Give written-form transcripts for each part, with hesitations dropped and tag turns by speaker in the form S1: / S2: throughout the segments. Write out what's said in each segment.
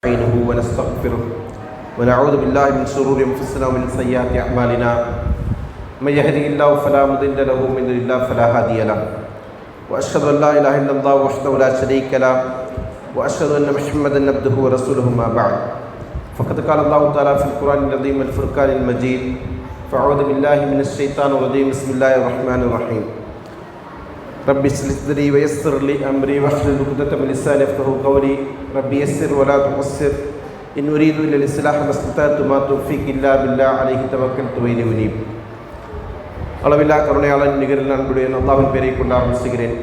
S1: نستعينه ونستغفره ونعوذ بالله من شرور انفسنا ومن سيئات اعمالنا من يهده الله فلا مضل له ومن يضلل الله فلا هادي له واشهد ان لا اله الا الله وحده لا شريك له واشهد ان محمدا عبده ورسوله ما بعد فقد قال الله تعالى في القران العظيم والفرقان المجيد فاعوذ بالله من الشيطان الرجيم بسم الله الرحمن الرحيم رب اشرح لي صدري ويسر لي امري واحلل عقدة من لساني يفقهوا قولي رب يسر ولا تعسر ان اريد الا الاصلاح ما استطعت ما توفيقي الا بالله عليه توكلت واليه انيب. அளவில்லா கருணையாளன் நிகரில் அன்புடைய அல்லாஹ்வின் பெயரை கொண்டு ஆரம்பிக்கிறேன்.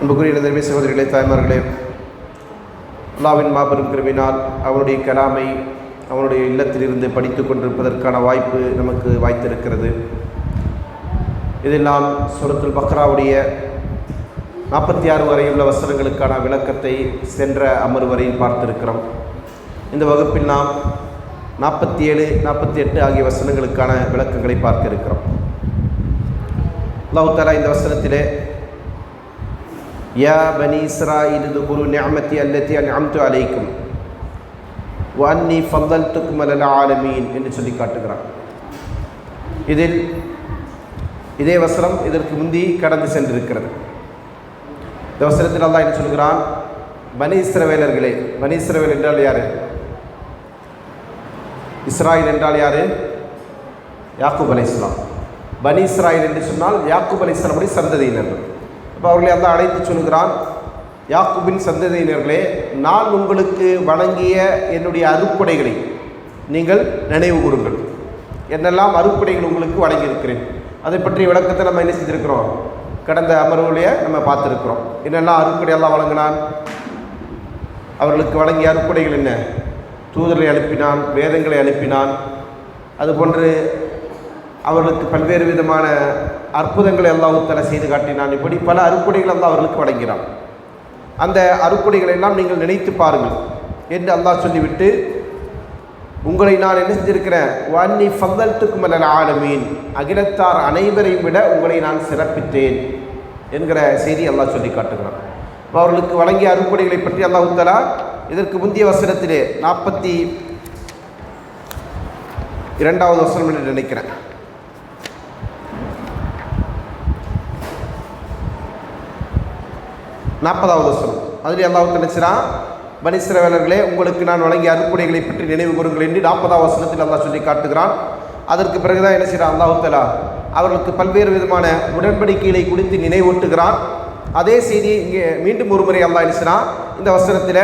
S1: அன்புக்குரிய நண்பர்களே, சகோதரிகளே, தாய்மார்களே, அல்லாஹ்வின் மாபெரும் கிருபையினால் அவனுடைய கலாமை அவனுடைய இல்லத்திலிருந்து படித்து கொண்டிருப்பதற்கான வாய்ப்பு நமக்கு வாய்த்திருக்கிறது. இதெல்லாம் சூரத்துல் பக்ராவுடைய 46 வரையுள்ள வசனங்களுக்கான விளக்கத்தை சென்ற அமர்வு வரையில் பார்த்திருக்கிறோம். இந்த வகுப்பில் நாம் 47, 48 ஆகிய வசனங்களுக்கான விளக்கங்களை பார்க்க இருக்கிறோம். அல்லாஹ் தஆலா இந்த வசனத்திலே யா பனி இஸ்ராயீல் துகுரு நிஅமதி அல்லதி அன்அம்து அலைக்கும் வ அன்னி ஃபضلتக்கும் அலல் ஆலமீன் என்று சொல்லி காட்டுகிறார். இதில் இதே வசனம் இதற்கு முந்தி கடந்து சென்றிருக்கிறது. இந்த வசனத்தில் அல்லாஹ் என்ன சொல்கிறான்? பனி இஸ்ரவேலர்களே. பனி இஸ்ரவேல் என்றால் யாரு? இஸ்ராயில் என்றால் யாரு? யாக்கூப் அலைஹிஸ்ஸலாம். பனி இஸ்ராயில் என்று சொன்னால் யாக்கூப் அலைஹிஸ்ஸலாமுடைய சந்ததியினர்கள். அப்போ அவர்களை அல்லாஹ் அழைத்து சொல்கிறான், யாக்கூபின் சந்ததியினர்களே, நான் உங்களுக்கு வழங்கிய என்னுடைய அருட்கொடைகளை நீங்கள் நினைவு கூறுங்கள். என்னெல்லாம் அருட்கொடைகள் உங்களுக்கு வழங்கியிருக்கிறேன் அதை பற்றிய விளக்கத்தை நம்ம என்ன செஞ்சுருக்கிறோம்? கடந்த அமர்வுலையே நம்ம பார்த்துருக்கிறோம். என்னெல்லாம் அருட்கொடை எல்லாம் வழங்கினான்? அவர்களுக்கு வழங்கிய அருட்கொடைகள் என்ன? தூதர்களை அனுப்பினான், வேதங்களை அனுப்பினான், அதுபோன்று அவர்களுக்கு பல்வேறு விதமான அற்புதங்களை அல்லாஹ் தஆலா செய்து காட்டினான். இப்படி பல அருட்கொடைகள் அல்லாஹ் அவர்களுக்கு வழங்கினான். அந்த அருட்கொடைகளை எல்லாம் நீங்கள் நினைத்து பாருங்கள் என்று அல்லாஹ் சொல்லிவிட்டு, உங்களை நான் என்ன செஞ்சிருக்கிறேன்? வன்னி ஃபضلتக்கும் அலல் ஆலமீன், அகிலத்தார் அனைவரையும் விட உங்களை நான் சிறப்பித்தேன் என்கிற செய்தி அல்லாஹ் சொல்லி காட்டுகிறான். அவர்களுக்கு வழங்கிய அருட்கொடைகளை பற்றி அல்லாஹ் தஆலா இதற்கு முந்தைய வசனத்திலே 42வது வசனம் என்று நினைக்கிறேன், 40வது வசனம், அதிலே அல்லாஹ் நினைச்சான், பனி இஸ்ரவேலர்களே, உங்களுக்கு நான் வழங்கிய அருட்கொடைகளை பற்றி நினைவு கூறுங்கள் என்று 40வது வசனத்தில் அல்லாஹ் சொல்லி காட்டுகிறான். அதற்கு பிறகுதான் என்ன செய்கிறான்? அல்லாஹ் தஆலா அவர்களுக்கு பல்வேறு விதமான உடன்படிக்கைகளை குறித்து நினைவூட்டுகிறான். அதே செய்தி இங்கே மீண்டும் ஒரு முறை அல்லாஹ் என்ன செய்கிறான்? இந்த வசனத்தில்,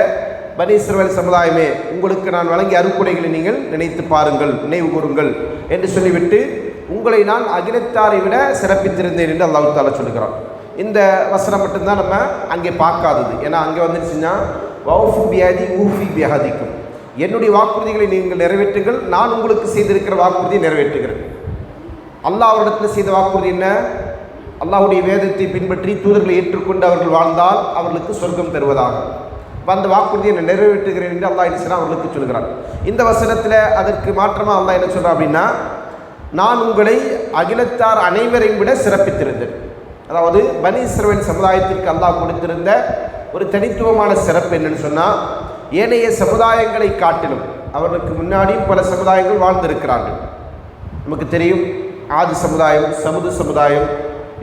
S1: பனி இஸ்ரவேல் சமுதாயமே, உங்களுக்கு நான் வழங்கிய அருட்கொடைகளை நீங்கள் நினைத்து பாருங்கள், நினைவு கூறுங்கள் என்று சொல்லிவிட்டு, உங்களை நான் அகிலத்தாரை விட சிறப்பித்திருந்தேன் என்று அல்லாஹ் தஆலா சொல்லுகிறான். இந்த வசனம் மட்டும்தான் நம்ம அங்கே பார்க்காதது. ஏன்னா அங்கே வந்துடுச்சுன்னா வௌஃபு பியஹதி ஊஃபி பியஹதிக்கும், என்னுடைய வாக்குறுதிகளை நீங்கள் நிறைவேற்றுங்கள், நான் உங்களுக்கு செய்திருக்கிற வாக்குறுதியை நிறைவேற்றுகிறேன். அல்லாஹ் அவரிடத்தில் செய்த வாக்குறுதி என்ன? அல்லாஹ்வுடைய வேதத்தை பின்பற்றி தூதர்களை ஏற்றுக்கொண்டு அவர்கள் வாழ்ந்தால் அவர்களுக்கு சொர்க்கம் தருவதாக. அந்த வாக்குறுதியை நான் நிறைவேற்றுகிறேன் என்று அல்லாஹ் என்ன செய்கிறான்? அவர்களுக்கு சொல்கிறான். இந்த வசனத்தில் அதற்கு மாற்றமாக அல்லாஹ் என்ன சொல்கிறான் அப்படின்னா, நான் உங்களை அகிலத்தார் அனைவரையும் விட சிறப்பித்திருந்தேன். அதாவது பனி இஸ்ரவேல் சமுதாயத்திற்கு அல்லாஹ் கொடுத்திருந்த ஒரு தனித்துவமான சிறப்பு என்னன்னு சொன்னால், ஏனைய சமுதாயங்களை காட்டிலும் அவர்களுக்கு முன்னாடியும் பல சமுதாயங்கள் வாழ்ந்திருக்கிறார்கள். நமக்கு தெரியும், ஆதி சமுதாயம், சமுது சமுதாயம்,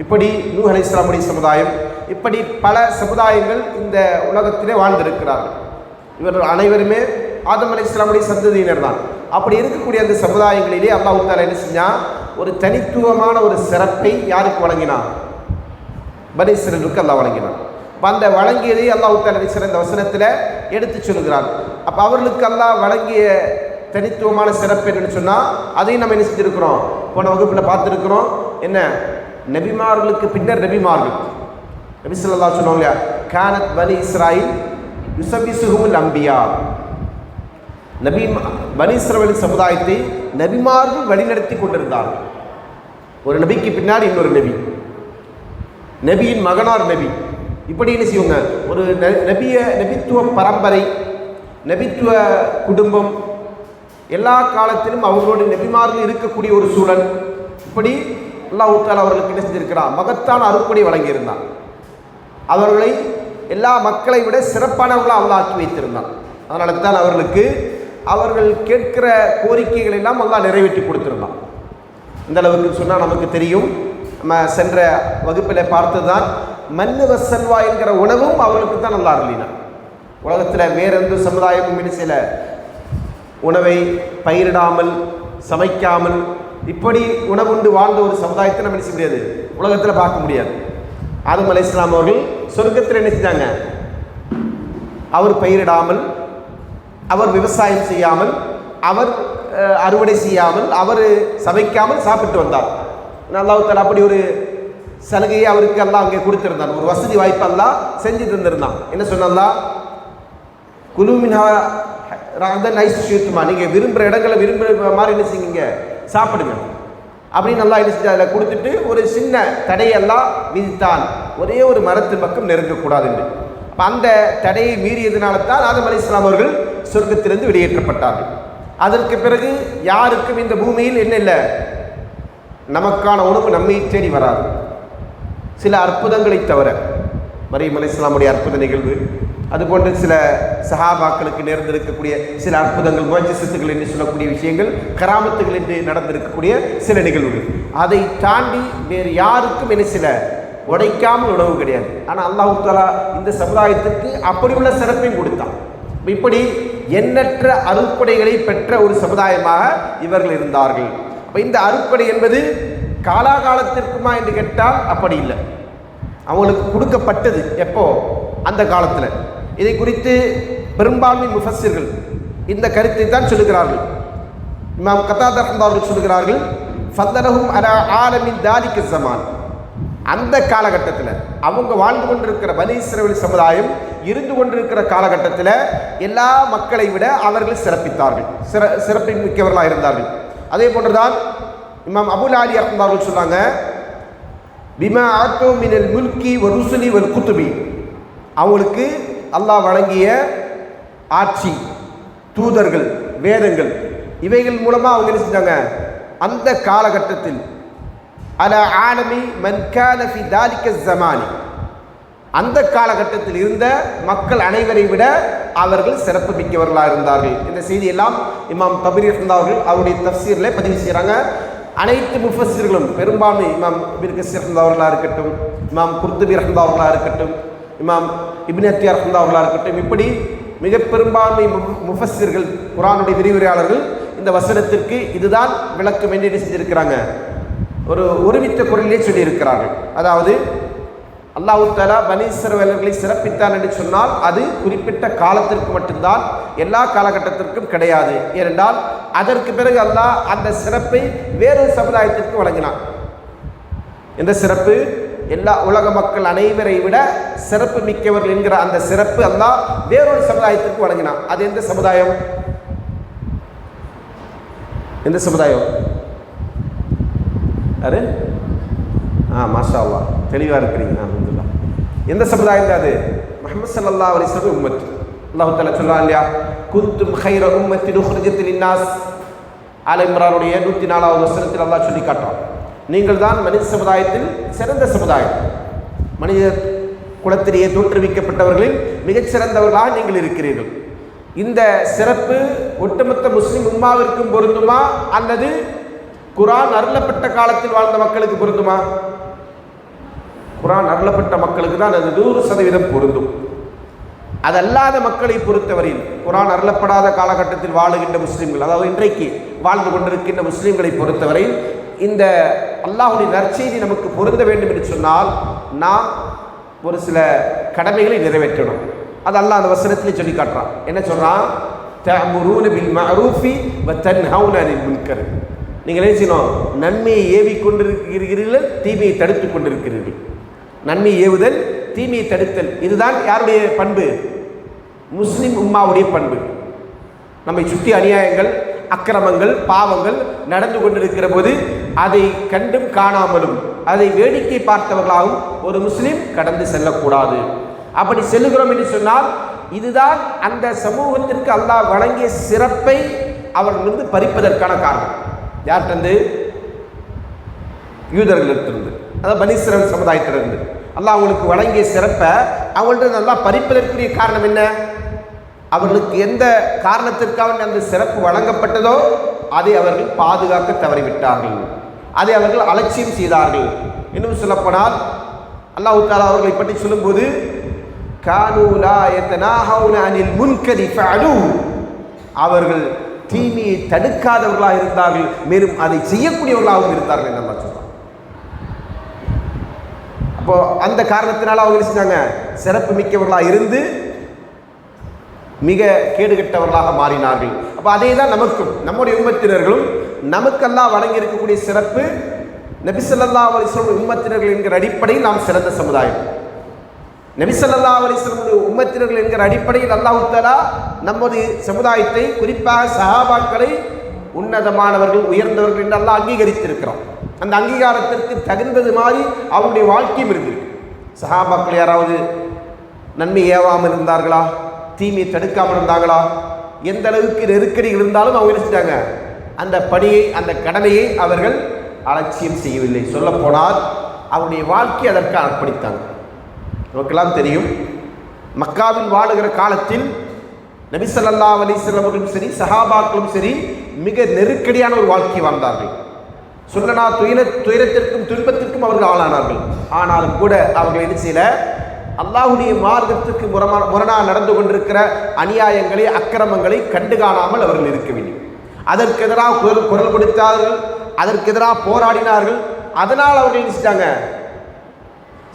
S1: இப்படி நூஹ் அலைஹிஸ்ஸலாமுடைய சமுதாயம், இப்படி பல சமுதாயங்கள் இந்த உலகத்திலே வாழ்ந்திருக்கிறார்கள். இவர்கள் அனைவருமே ஆதம் அலைஹிஸ்ஸலாமுடைய சந்ததியினர் தான். அப்படி இருக்கக்கூடிய அந்த சமுதாயங்களிலே அல்லாஹ் தஆலா என்ன செஞ்சான்? ஒரு தனித்துவமான ஒரு சிறப்பை யாருக்கு வழங்கினான்? பனி இஸ்ரவேலுக்கு அல்லாஹ் வழங்கினான். அந்த வழங்கியதை அல்லாஹ் தஆலா இந்த வசனத்தில் எடுத்து சொல்கிறான். அப்போ அவர்களுக்கு அல்லாஹ் வழங்கிய தனித்துவமான சிறப்பு என்னன்னு சொன்னால், அதையும் நம்ம என்ன செஞ்சுருக்கிறோம்? போன வகுப்பில் பார்த்துருக்கிறோம். என்ன? நபிமார்களுக்கு பின்னர் நபிமார்கள். நபி ஸல்லல்லாஹு சொன்னாங்க இல்லையா, கானத் பனி இஸ்ராயில் யுஸபிஸுஹுல் அம்பியா, பனி இஸ்ரவேல் சமுதாயத்தை நபிமார்கள் வழிநடத்தி கொண்டிருந்தார்கள். ஒரு நபிக்கு பின்னாடி இன்னொரு நபி, நபியின் மகனார் நபி, இப்படி என்ன செய்வாங்க? ஒரு நபித்துவ பரம்பரை, நபித்துவ குடும்பம், எல்லா காலத்திலும் அவர்களுடைய நபிமார்கள் இருக்கக்கூடிய ஒரு சூழல். இப்படி அல்லாஹ் தஆலா அவர்களுக்கு என்ன செஞ்சிருக்கிறான்? மகத்தான அருட்கொடை வழங்கியிருந்தான். அவர்களை எல்லா மக்களை விட சிறப்பானவர்களாக அல்லாஹ் ஆக்கி வைத்திருந்தான். அதனால தான் அவர்கள் கேட்கிற கோரிக்கைகள் எல்லாம் அல்லாஹ் நிறைவேற்றி கொடுத்துருந்தான். இந்த அளவுக்கு சொன்னால் நமக்கு தெரியும். நம்ம சென்ற வகுப்பில் பார்த்தது தான் மண்ணு வசல்வா என்கிற உணவும் அவர்களுக்கு தான் நல்லா அருளினார். உலகத்தில் வேற எந்த சமுதாயமும் சில உணவை பயிரிடாமல் சமைக்காமல் இப்படி உணவுண்டு வாழ்ந்த ஒரு சமுதாயத்தை நம்ம என்ன செய்ய முடியாது, உலகத்தில் பார்க்க முடியாது. ஆதம் அலைஹிஸ்ஸலாம் அவர்கள் சொர்க்கத்தில் என்ன செஞ்சாங்க, அவர் பயிரிடாமல், அவர் விவசாயம் செய்யாமல், அவர் அறுவடை செய்யாமல், அவர் சமைக்காமல் சாப்பிட்டு வந்தார். அல்லாஹ் தஆலா அப்படி ஒரு சலுகையை அவருக்கு அல்லாஹ் அங்கே கொடுத்திருந்தான், ஒரு வசதி வாய்ப்பு அல்லாஹ் செஞ்சு தந்திருந்தான். என்ன சொன்னா, குலு மின்ஹா ரகதன் ஐசுமா, நீங்கள் விரும்புகிற இடங்களை விரும்புகிற மாதிரி என்ன செய்யுங்க, சாப்பிடுங்க அப்படின்னு நல்லா என்ன செஞ்சு அதில் கொடுத்துட்டு ஒரு சின்ன தடையெல்லாம் விதித்தான், ஒரே ஒரு மரத்தின் பக்கம் நெருங்கக்கூடாது என்று. அந்த தடையை மீறியதுனால தான் ஆதம் அலைஹிஸ்ஸலாம் அவர்கள் சொர்க்கத்திலிருந்து வெளியேற்றப்பட்டார்கள். அதற்கு பிறகு யாருக்கும் இந்த பூமியில் என்ன இல்லை, நமக்கான உணவு நம்மை தேடி வராது. சில அற்புதங்களை தவிர, மரியம் அலைஹிஸ்ஸலாமுடைய அற்புத நிகழ்வு, அதுபோன்று சில சஹாபாக்களுக்கு நேர்ந்திருக்கக்கூடிய சில அற்புதங்கள், முஅஜிஸத்துகள் என்று சொல்லக்கூடிய விஷயங்கள், கராமத்துகள் என்று நடந்திருக்கக்கூடிய சில நிகழ்வுகள், அதை தாண்டி வேறு யாருக்கும் என்ன சில உடைக்காமல் உணவு கிடையாது. ஆனால் அல்லாஹ் தஆலா இந்த சமுதாயத்துக்கு அப்படி உள்ள சிறப்பையும் கொடுத்தான். இப்படி எண்ணற்ற அருட்கொடைகளை பெற்ற ஒரு சமுதாயமாக இவர்கள் இருந்தார்கள். அப்போ இந்த அருட்கொடை என்பது காலாகாலத்திற்குமா என்று கேட்டால் அப்படி இல்லை, அவங்களுக்கு கொடுக்கப்பட்டது. எப்போ, அந்த காலத்தில். இதை குறித்து பெரும்பான்மை முஃபஸ்ஸிர்கள் இந்த கருத்தை தான் சொல்லுகிறார்கள். இமாம் கத்தாதா அவர்கள் சொல்லுகிறார்கள், ஃபதலஹும் அலா ஆலமின் தாலிக ஸமான், அந்த காலகட்டத்தில் அவங்க வாழ்ந்து கொண்டிருக்கிற பனி இஸ்ரவேல் சமுதாயம் இருந்து கொண்டிருக்கிற காலகட்டத்தில் எல்லா மக்களை விட அவர்கள் சிறப்பித்தார்கள், சிறப்பு மிக்கவர்களாக இருந்தார்கள். அதே போன்றுதான் இமாம் அபுல் ஆலி அவர்கள் சொன்னாங்க, பிமா ஆத்தோ மினல் முல்கி வ ருசுலி வல் குதுபி, அவங்களுக்கு அல்லாஹ் வழங்கிய ஆட்சி, தூதர்கள், வேதங்கள், இவைகள் மூலமாக அவங்க என்ன செஞ்சாங்க, அந்த காலகட்டத்தில் அல ஆலமி மன் கான ஃபி தாலிக ஸமானி, அந்த காலகட்டத்தில் இருந்த மக்கள் அனைவரை விட அவர்கள் சிறப்பு மிக்கவர்களாக இருந்தார்கள். இந்த செய்தியெல்லாம் இமாம் தபரி அவர்கள் அவருடைய தஃப்சீரில் பதிவு செய்கிறாங்க. அனைத்து முஃபஸ்ஸிர்களும் பெரும்பான்மை, இமாம் இப்னு கஸீர் அவர்களாக இருக்கட்டும், இமாம் குர்துபி அவர்களாக இருக்கட்டும், இமாம் இப்னு அத்தியார் அவர்களாக இருக்கட்டும், இப்படி மிக பெரும்பான்மை முஃபஸ்ஸிர்கள், குர்ஆனுடைய விரிவுரையாளர்கள் இந்த வசனத்திற்கு இதுதான் விளக்கம் என்று செஞ்சிருக்கிறாங்க, ஒரு ஒருமித்த குரலிலே சொல்லியிருக்கிறார்கள். அதாவது அல்லாஹ் தஆலா பனி இஸ்ரவேலர்களை சிறப்பித்தான் என்று சொன்னால் அது குறிப்பிட்ட காலத்திற்கு மட்டும்தான், எல்லா காலகட்டத்திற்கும் கிடையாது. ஏனென்றால் அதற்கு பிறகு அல்லாஹ் அந்த சிறப்பை வேறொரு சமுதாயத்திற்கு வழங்கினான். இந்த சிறப்பு எல்லா உலக மக்கள் அனைவரை விட சிறப்பு மிக்கவர்கள் என்கிற அந்த சிறப்பு அல்லாஹ் வேறொரு சமுதாயத்திற்கு வழங்கினான். அது எந்த சமுதாயம்? எந்த சமுதாயம்? யாரு? மாஷா அல்லாஹ், தெளிவாக இருக்கிறீங்க. அல்ஹம்துலில்லாஹ். எந்த சமுதாயம் தான் அது? முஹம்மது ஸல்லல்லாஹு அலைஹி வஸல்லம் உம்மத். அல்லாஹ் தஆலா சொல்றான் இல்லையா, குன்தும் கைர உம்மத்தின் உக்ரிஜத் லின்னாஸ். ஆல இம்ரானுடைய 104வது வசனத்தில் அல்லாஹ் சொல்லி காட்டுறான், நீங்கள் தான் மனித சமுதாயத்தில் சிறந்த சமுதாயம், மனித குலத்திலேயே தோற்றுவிக்கப்பட்டவர்களில் மிகச்சிறந்தவர்களாக நீங்கள் இருக்கிறீர்கள். இந்த சிறப்பு ஒட்டுமொத்த முஸ்லிம் உம்மாவிற்கும் பொருந்துமா, அல்லது குர்ஆன் அருளப்பட்ட காலத்தில் வாழ்ந்த மக்களுக்கு பொருந்துமா? குர்ஆன் அருளப்பட்ட மக்களுக்கு தான் அது 100% பொருந்தும். அதல்லாத மக்களை பொறுத்தவரையில், குர்ஆன் அருளப்படாத காலகட்டத்தில் வாழுகின்ற முஸ்லீம்கள், அதாவது இன்றைக்கு வாழ்ந்து கொண்டிருக்கின்ற முஸ்லீம்களை பொறுத்தவரையில் இந்த அல்லாஹ்வுடைய நற்செய்தி நமக்கு பொருந்த வேண்டும் என்று சொன்னால் நாம் ஒரு சில கடமைகளை நிறைவேற்றணும். அது அல்லாஹ் அந்த வசனத்திலே சொல்லி காட்டுறான். என்ன சொல்றான்? தஅமுரூன பில் மஅரூஃபி வ தன்ஹவுன அனில் முன்கர். நீங்கள் என்ன செய்யணும்? நன்மையை ஏவி கொண்டிருக்கிறீர்கள், தீமையை தடுத்து கொண்டிருக்கிறீர்கள். நன்மையை ஏவுதல், தீமையை தடுத்தல், இதுதான் யாருடைய பண்பு? முஸ்லிம் உம்மாவுடைய பண்பு. நம்மை சுற்றி அநியாயங்கள், அக்கிரமங்கள், பாவங்கள் நடந்து கொண்டிருக்கிற போது அதை கண்டும் காணாமலும் அதை வேடிக்கை பார்த்தவர்களாகவும் ஒரு முஸ்லிம் கடந்து செல்லக்கூடாது. அப்படி செல்லுகிறோம் என்று சொன்னால் இதுதான் அந்த சமூகத்திற்கு அல்லாஹ் வழங்கிய சிறப்பை அவர்களிருந்து பறிப்பதற்கான காரணம். யார்கிட்டருந்து? யூதர்களிடத்திலிருந்து, அதாவது பனி இஸ்ரவேல் சமுதாயத்திலிருந்து அல்லாஹ் அவங்களுக்கு வழங்கிய சிறப்பை அவங்கள்ட்ட நல்லா பறிப்பதற்குரிய காரணம் என்ன? அவர்களுக்கு எந்த காரணத்திற்காக அந்த சிறப்பு வழங்கப்பட்டதோ அதை அவர்கள் பாதுகாக்க தவறிவிட்டார்கள், அதை அவர்கள் அலட்சியம் செய்தார்கள். இன்னும் சொல்லப்போனால் அல்லாஹ் தஆலா அவர்களை பற்றி சொல்லும்போது கானூ லா யதனாஹவுன அனில் முன்கரி ஃபஅலூ, அவர்கள் தீமையை தடுக்காதவர்களாக இருந்தார்கள், மேலும் அதை செய்யக்கூடியவர்களாகவும் இருந்தார்கள் என்று அல்லாஹ் சொல்றான். அப்போ அந்த காரணத்தினால அவங்க செஞ்சாங்க, சிறப்பு மிக்கவர்களாக இருந்து மிக கேடுகட்டவர்களாக மாறினார்கள். அப்போ அதே தான் நமக்கும் நம்முடைய உம்மத்தினர்களும் நமக்கெல்லாம் வழங்கி இருக்கக்கூடிய சிறப்பு நபி ஸல்லல்லாஹு அலைஹி வஸல்லம் உம்மத்தினர்கள் என்கிற அடிப்படையில் நாம் சிறந்த சமுதாயம். நபி ஸல்லல்லாஹு அலைஹி வஸல்லம் உம்மத்தினர்கள் என்கிற அடிப்படையில் அல்லாஹ் தஆலா நம்முடைய சமுதாயத்தை குறிப்பாக சஹாபாக்களை உன்னதமானவர்கள் உயர்ந்தவர்கள் என்று அல்லாஹ் அங்கீகரித்திருக்கிறோம். அந்த அங்கீகாரத்திற்கு தகுந்தது மாதிரி அவருடைய வாழ்க்கையும் இருந்திருக்கு. சஹாபாக்கள் யாராவது நன்மை ஏவாமல் இருந்தார்களா, தீமையை தடுக்காமல் இருந்தாங்களா, எந்த அளவுக்கு நெருக்கடிகள் இருந்தாலும் அவங்க நினைச்சிட்டாங்க அந்த பணியை அந்த கடமையை அவர்கள் அலட்சியம் செய்யவில்லை. சொல்ல போனால் அவருடைய வாழ்க்கை அதற்கு அர்ப்பணித்தாங்க. நமக்கெல்லாம் தெரியும், மக்காவில் வாழுகிற காலத்தில் நபி ஸல்லல்லாஹு அலைஹி வஸல்லம் அவர்களும் சரி சஹாபாக்களும் சரி மிக நெருக்கடியான ஒரு வாழ்க்கை வாழ்ந்தார்கள். சொல்லனா துயரத்திற்கும் துன்பத்திற்கும் அவர்கள் ஆளானார்கள். ஆனாலும் கூட அவர்கள் என்ன செய்யல, அல்லாஹ்வுடைய மார்க்கத்திற்கு முரணாக நடந்து கொண்டிருக்கிற அநியாயங்களை அக்கிரமங்களை கண்டு காணாமல் அவர்கள் இருக்கவில்லை. அதற்கு எதிராக குரல் கொடுத்தார்கள், அதற்கு எதிராக போராடினார்கள். அதனால் அவர்கள் நினைச்சிட்டாங்க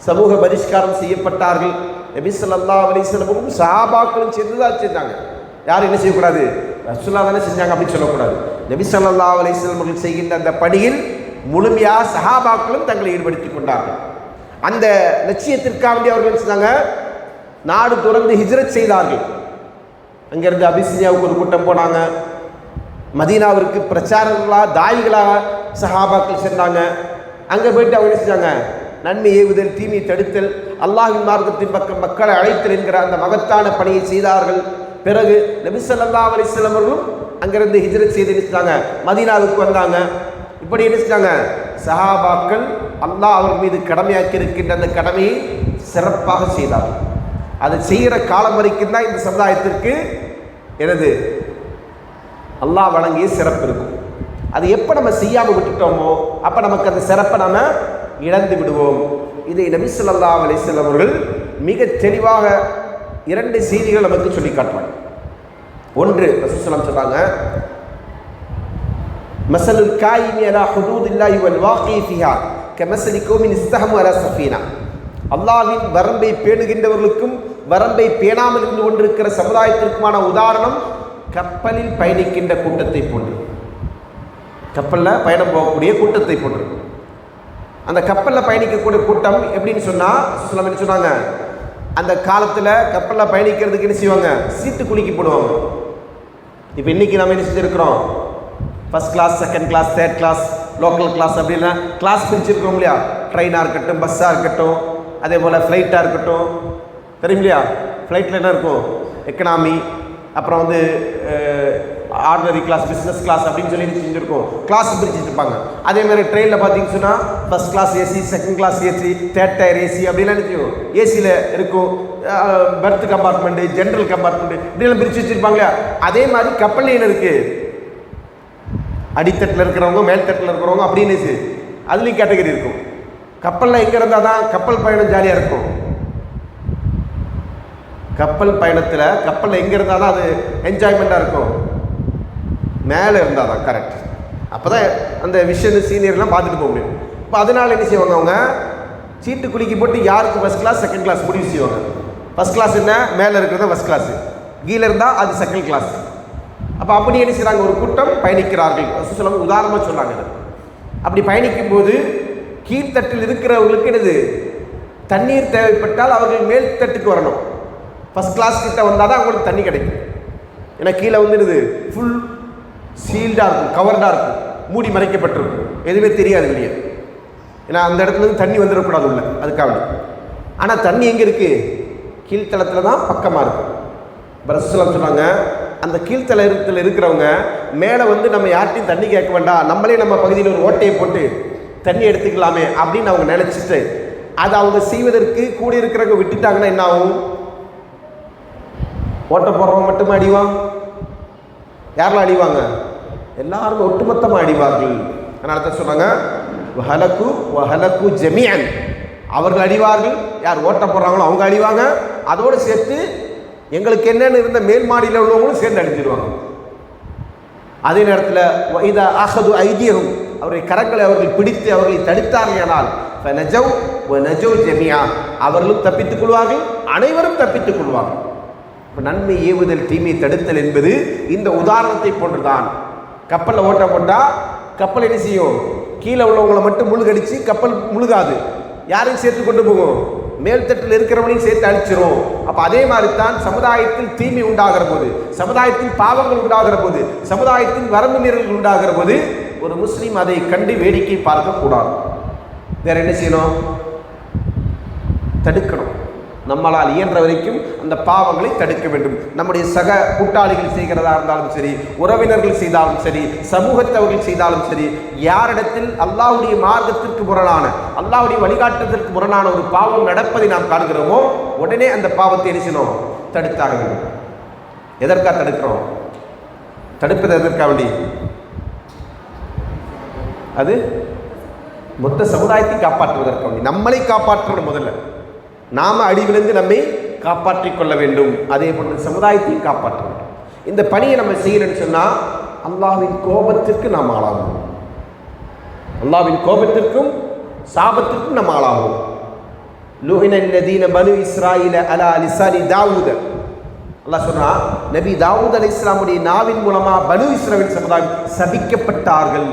S1: சமூக பரிஷ்காரம் செய்யப்பட்டார்கள். நபி ஸல்லல்லாஹு அலைஹி வஸல்லம் சஹாபாக்களும் சேர்ந்துதான் செஞ்சாங்க. யாரும் என்ன செய்யக்கூடாது, ரசூலுல்லாஹ் தானே செஞ்சாங்க அப்படின்னு சொல்லக்கூடாது. நபி ஸல்லல்லாஹு அலைஹி வஸல்லம் அவர்கள் செய்கின்ற அந்த பணியில் முழுமையாக சஹாபாக்களும் தங்களை ஈடுபடுத்திக் கொண்டார்கள். அந்த லட்சியத்திற்காக வேண்டி அவர்கள் செஞ்சாங்க, நாடு துறந்து ஹிஜ்ரத் செய்தார்கள். அங்கிருந்து அபிசினியாவுக்கு ஒரு கூட்டம் போனாங்க, மதீனாவிற்கு பிரச்சாரங்களாக தாயிகளாக சஹாபாக்கள் சென்றாங்க. அங்கே போயிட்டு அவங்க என்ன செஞ்சாங்க, நன்மை ஏவுதல் தீமை தடுத்தல் அல்லாஹ்வின் மார்க்கத்தின் பக்கம் மக்களை அழைத்தல் என்கிற அந்த மகத்தான பணியை செய்தார்கள். பிறகு நபி ஸல்லல்லாஹு அலைஹி வஸல்லம் அவர்களும் அங்கிருந்து ஹிஜ்ரத் செய்து நினைச்சாங்க, மதீனாவுக்கு வந்தாங்க. இப்படி என்ன செஞ்சாங்க, சஹாபாக்கள் அல்லாஹ் அவர் மீது கடமையாக்கி இருக்கின்ற அந்த கடமையை சிறப்பாக செய்தார்கள். அதை செய்கிற காலம் வரைக்கும் தான் இந்த சமுதாயத்திற்கு எனது அல்லாஹ் வழங்கிய சிறப்பு இருக்கும். அது எப்போ நம்ம செய்யாமல் விட்டுட்டோமோ அப்போ நமக்கு அந்த சிறப்பை நம்ம இழந்து விடுவோம். இதை நபி ஸல்லல்லாஹு அலைஹி வஸல்லம் அவர்கள் மிக தெளிவாக 2 செய்திகள் நமக்கு சொல்லி காட்டுறாங்க. ஒன்று, ரசூலுல்லாஹி ஸல்லல்லாஹு அலைஹி வஸல்லம் சொல்றாங்க, மஸலுல் காயிமி அலா ஹுதூதில்லாஹி வல் வாகி ஃபிஹா கமஸலி கௌமின் இஸ்தஹமு அலா ஸஃபீனா. அல்லாஹ்வின் வரம்பை பேணுகின்றவர்களுக்கும் வரம்பை பேணாமல் இருந்து கொண்டிருக்கிற சமுதாயத்திற்குமான உதாரணம் கப்பலில் பயணிக்கின்ற கூட்டத்தை போன்று, கப்பலில் பயணம் போகக்கூடிய கூட்டத்தை போன்று. அந்த கப்பலில் பயணிக்கக்கூடிய கூட்டம் எப்படின்னு சொன்னால் என்ன சொன்னாங்க, அந்த காலத்தில் கப்பலில் பயணிக்கிறதுக்கு என்ன செய்வாங்க, சீட்டு குலுக்கி போடுவாங்க. இப்போ இன்றைக்கி நம்ம என்ன செஞ்சுருக்கிறோம், first class, second class, third class, local class அப்படின்னா கிளாஸ் பிரிச்சுருக்கோம் இல்லையா. ட்ரெயினாக இருக்கட்டும், பஸ்ஸாக இருக்கட்டும், அதே போல் ஃப்ளைட்டாக இருக்கட்டும், தெரியும் இல்லையா. ஃப்ளைட்டில் என்ன இருக்கும், எக்கனாமி, அப்புறம் வந்து ஆர்டினரி கிளாஸ், பிஸ்னஸ் கிளாஸ் அப்படின்னு சொல்லி செஞ்சுருக்கோம், கிளாஸ் பிரிச்சுட்டு இருப்பாங்க. அதேமாதிரி ட்ரெயினில் பார்த்தீங்கன்னு சொன்னால் first class AC, second class AC, third tier AC அப்படிலாம் நினைக்கும். ஏசியில் இருக்கும் பெர்த் கம்பார்ட்மெண்ட்டு, ஜென்ரல் கம்பார்ட்மெண்ட்டு இப்படிலாம் பிரித்து வச்சுருப்பாங்க. அதே மாதிரி கப்பல் என்ன இருக்குது, அடித்தட்டில் இருக்கிறவங்க, மேல்தட்டில் இருக்கிறவங்க அப்படின்னு அதுலேயும் கேட்டகரி இருக்கும். கப்பலில் எங்கே இருந்தால் தான் கப்பல் பயணம் ஜாலியாக இருக்கும். கப்பல் பயணத்தில் கப்பலில் எங்கே இருந்தால் தான் அது என்ஜாய்மெண்ட்டாக இருக்கும், மேலே இருந்தால் தான் கரெக்ட். அப்போ தான் அந்த விஷயம் சீனியர்லாம் பார்த்துட்டு போக முடியும். இப்போ அதனால் என்ன செய்வாங்க, அவங்க சீட்டு குலுக்கி போட்டு யாருக்கு ஃபஸ்ட் கிளாஸ் செகண்ட் கிளாஸ் முடிவு செய்வாங்க. ஃபஸ்ட் கிளாஸ் என்ன, மேலே இருக்கிறது ஃபஸ்ட் கிளாஸு, கீழே இருந்தால் அது செகண்ட் கிளாஸ். அப்போ அப்படி என்ன செய்கிறாங்க, ஒரு கூட்டம் பயணிக்கிறார்கள். சொல்லுவாங்க, உதாரணமாக சொன்னாங்க. அப்படி பயணிக்கும் போது கீழ்த்தட்டில் இருக்கிறவங்களுக்கு என்னது, தண்ணீர் தேவைப்பட்டால் அவர்கள் மேல் தட்டுக்கு வரணும். ஃபஸ்ட் கிளாஸ் கிட்ட வந்தால் தான் அவங்களுக்கு தண்ணி கிடைக்கும். ஏன்னா கீழே வந்துடுது ஃபுல் சீல்டாக இருக்கும், கவர்டாக இருக்கும், மூடி மறைக்கப்பட்டிருக்கும், எதுவுமே தெரியாது வெளியே. ஏன்னா அந்த இடத்துலேருந்து தண்ணி வந்துடக்கூடாது உள்ள, அதுக்காக. ஆனால் தண்ணி எங்கே இருக்குது, கீழ்த்தளத்தில் தான் பக்கமாக இருக்கும். ரசூலுல்லாஹி சொன்னாங்க, அந்த கீழ்த்தளத்தில் இருக்கிறவங்க மேலே வந்து நம்ம யார்ட்டையும் தண்ணி கேட்க வேண்டாம், நம்மளே நம்ம பகுதியில் ஒரு ஓட்டையை போட்டு தண்ணி எடுத்துக்கலாமே அப்படின்னு அவங்க நினச்சிட்டு அதை அவங்க செய்வதற்கு கூட இருக்கிறவங்க விட்டுட்டாங்கன்னா என்ன ஆகும், ஓட்ட போடுறவங்க மட்டுமே அடிவாங்க? யாரெல்லாம் அடிவாங்க? எல்லாரும் ஒட்டுமொத்தமாக அடிவார்கள். அதனால தான் சொன்னாங்க வஹலகு ஜமீஅன், அவர்கள் அடிவார்கள். யார் ஓட்ட போடுறாங்களோ அவங்க அடிவாங்க. அதோடு சேர்த்து எங்களுக்கு என்னென்னு இருந்த மேல் மாடியில் உள்ளவங்களும் சேர்ந்து அடிச்சிருவாங்க. அதே நேரத்தில் இதா அஹது ஐதியஹும், அவருடைய கரங்களை அவர்கள் பிடித்து அவர்களை தடுத்தார்களானால் ஃபனஜவ் வனஜவ் ஜமீஆ, அவர்களும் தப்பித்துக் கொள்வார்கள், அனைவரும் தப்பித்துக் கொள்வார்கள். நன்மை ஏவுதல் தீமை தடுத்தல் என்பது இந்த உதாரணத்தை போன்றுதான். கப்பலில் ஓட்ட போட்டால் கப்பல் என்ன செய்யும்? கீழே உள்ளவங்களை மட்டும் முழுகடிச்சு கப்பல் முழுகாது, யாரையும் சேர்த்து கொண்டு போகும்? மேல்தட்டில் இருக்கிறவனையும் சேர்த்து அழிச்சிரும். அப்போ அதே மாதிரி தான் சமுதாயத்தில் தீமை உண்டாகிற போது, சமுதாயத்தில் பாவங்கள் உண்டாகிற போது, சமுதாயத்தில் வரம்பு மீறல்கள் உண்டாகிற போது ஒரு முஸ்லீம் அதை கண்டு வேடிக்கை பார்க்கக்கூடாது. வேற என்ன செய்யணும்? தடுக்கணும். நம்மளால் இயன்ற வரைக்கும் அந்த பாவங்களை தடுக்க வேண்டும். நம்முடைய சக கூட்டாளிகள் செய்கிறதா இருந்தாலும் சரி, உறவினர்கள் செய்தாலும் சரி, சமூகத்தவர்கள் செய்தாலும் சரி, யாரிடத்தில் அல்லாஹ்வுடைய மார்க்கத்திற்கு முரணான, அல்லாஹ்வுடைய வழிகாட்டுதலுக்கு முரணான ஒரு பாவம் நடப்பதை நாம் காண்கிறோமோ உடனே அந்த பாவத்தை என்ன செய்யணும்? தடுத்தாக வேண்டும். எதற்காக தடுக்கிறோம்? தடுப்பது எதற்காக வேண்டி? அது மொத்த சமுதாயத்தை காப்பாற்றுவதற்காக வேண்டி, நம்மளை காப்பாற்றணும். முதல்ல நாம அடிவிலிருந்து நம்மை காப்பாற்றிக் கொள்ள வேண்டும். அதே போன்று சமுதாயத்தை காப்பாற்ற வேண்டும். இந்த பணியை நம்ம செய்யணும்னு சொன்னால் அல்லாஹ்வின் கோபத்திற்கு நாம் ஆளாகும். அல்லாஹ்வின் கோபத்திற்கும் சாபத்திற்கும் நாம் ஆளாகும். லுஇனல்லதீன பனு இஸ்ராயீல அலா லிசானி தாவூத, அல்லாஹ் சொன்னா நபி தாவூத் அலைஹிஸ்ஸலாமுடைய நாவின் மூலமா பனு இஸ்ராயீல் சமுதாயம் சபிக்கப்பட்டார்கள்.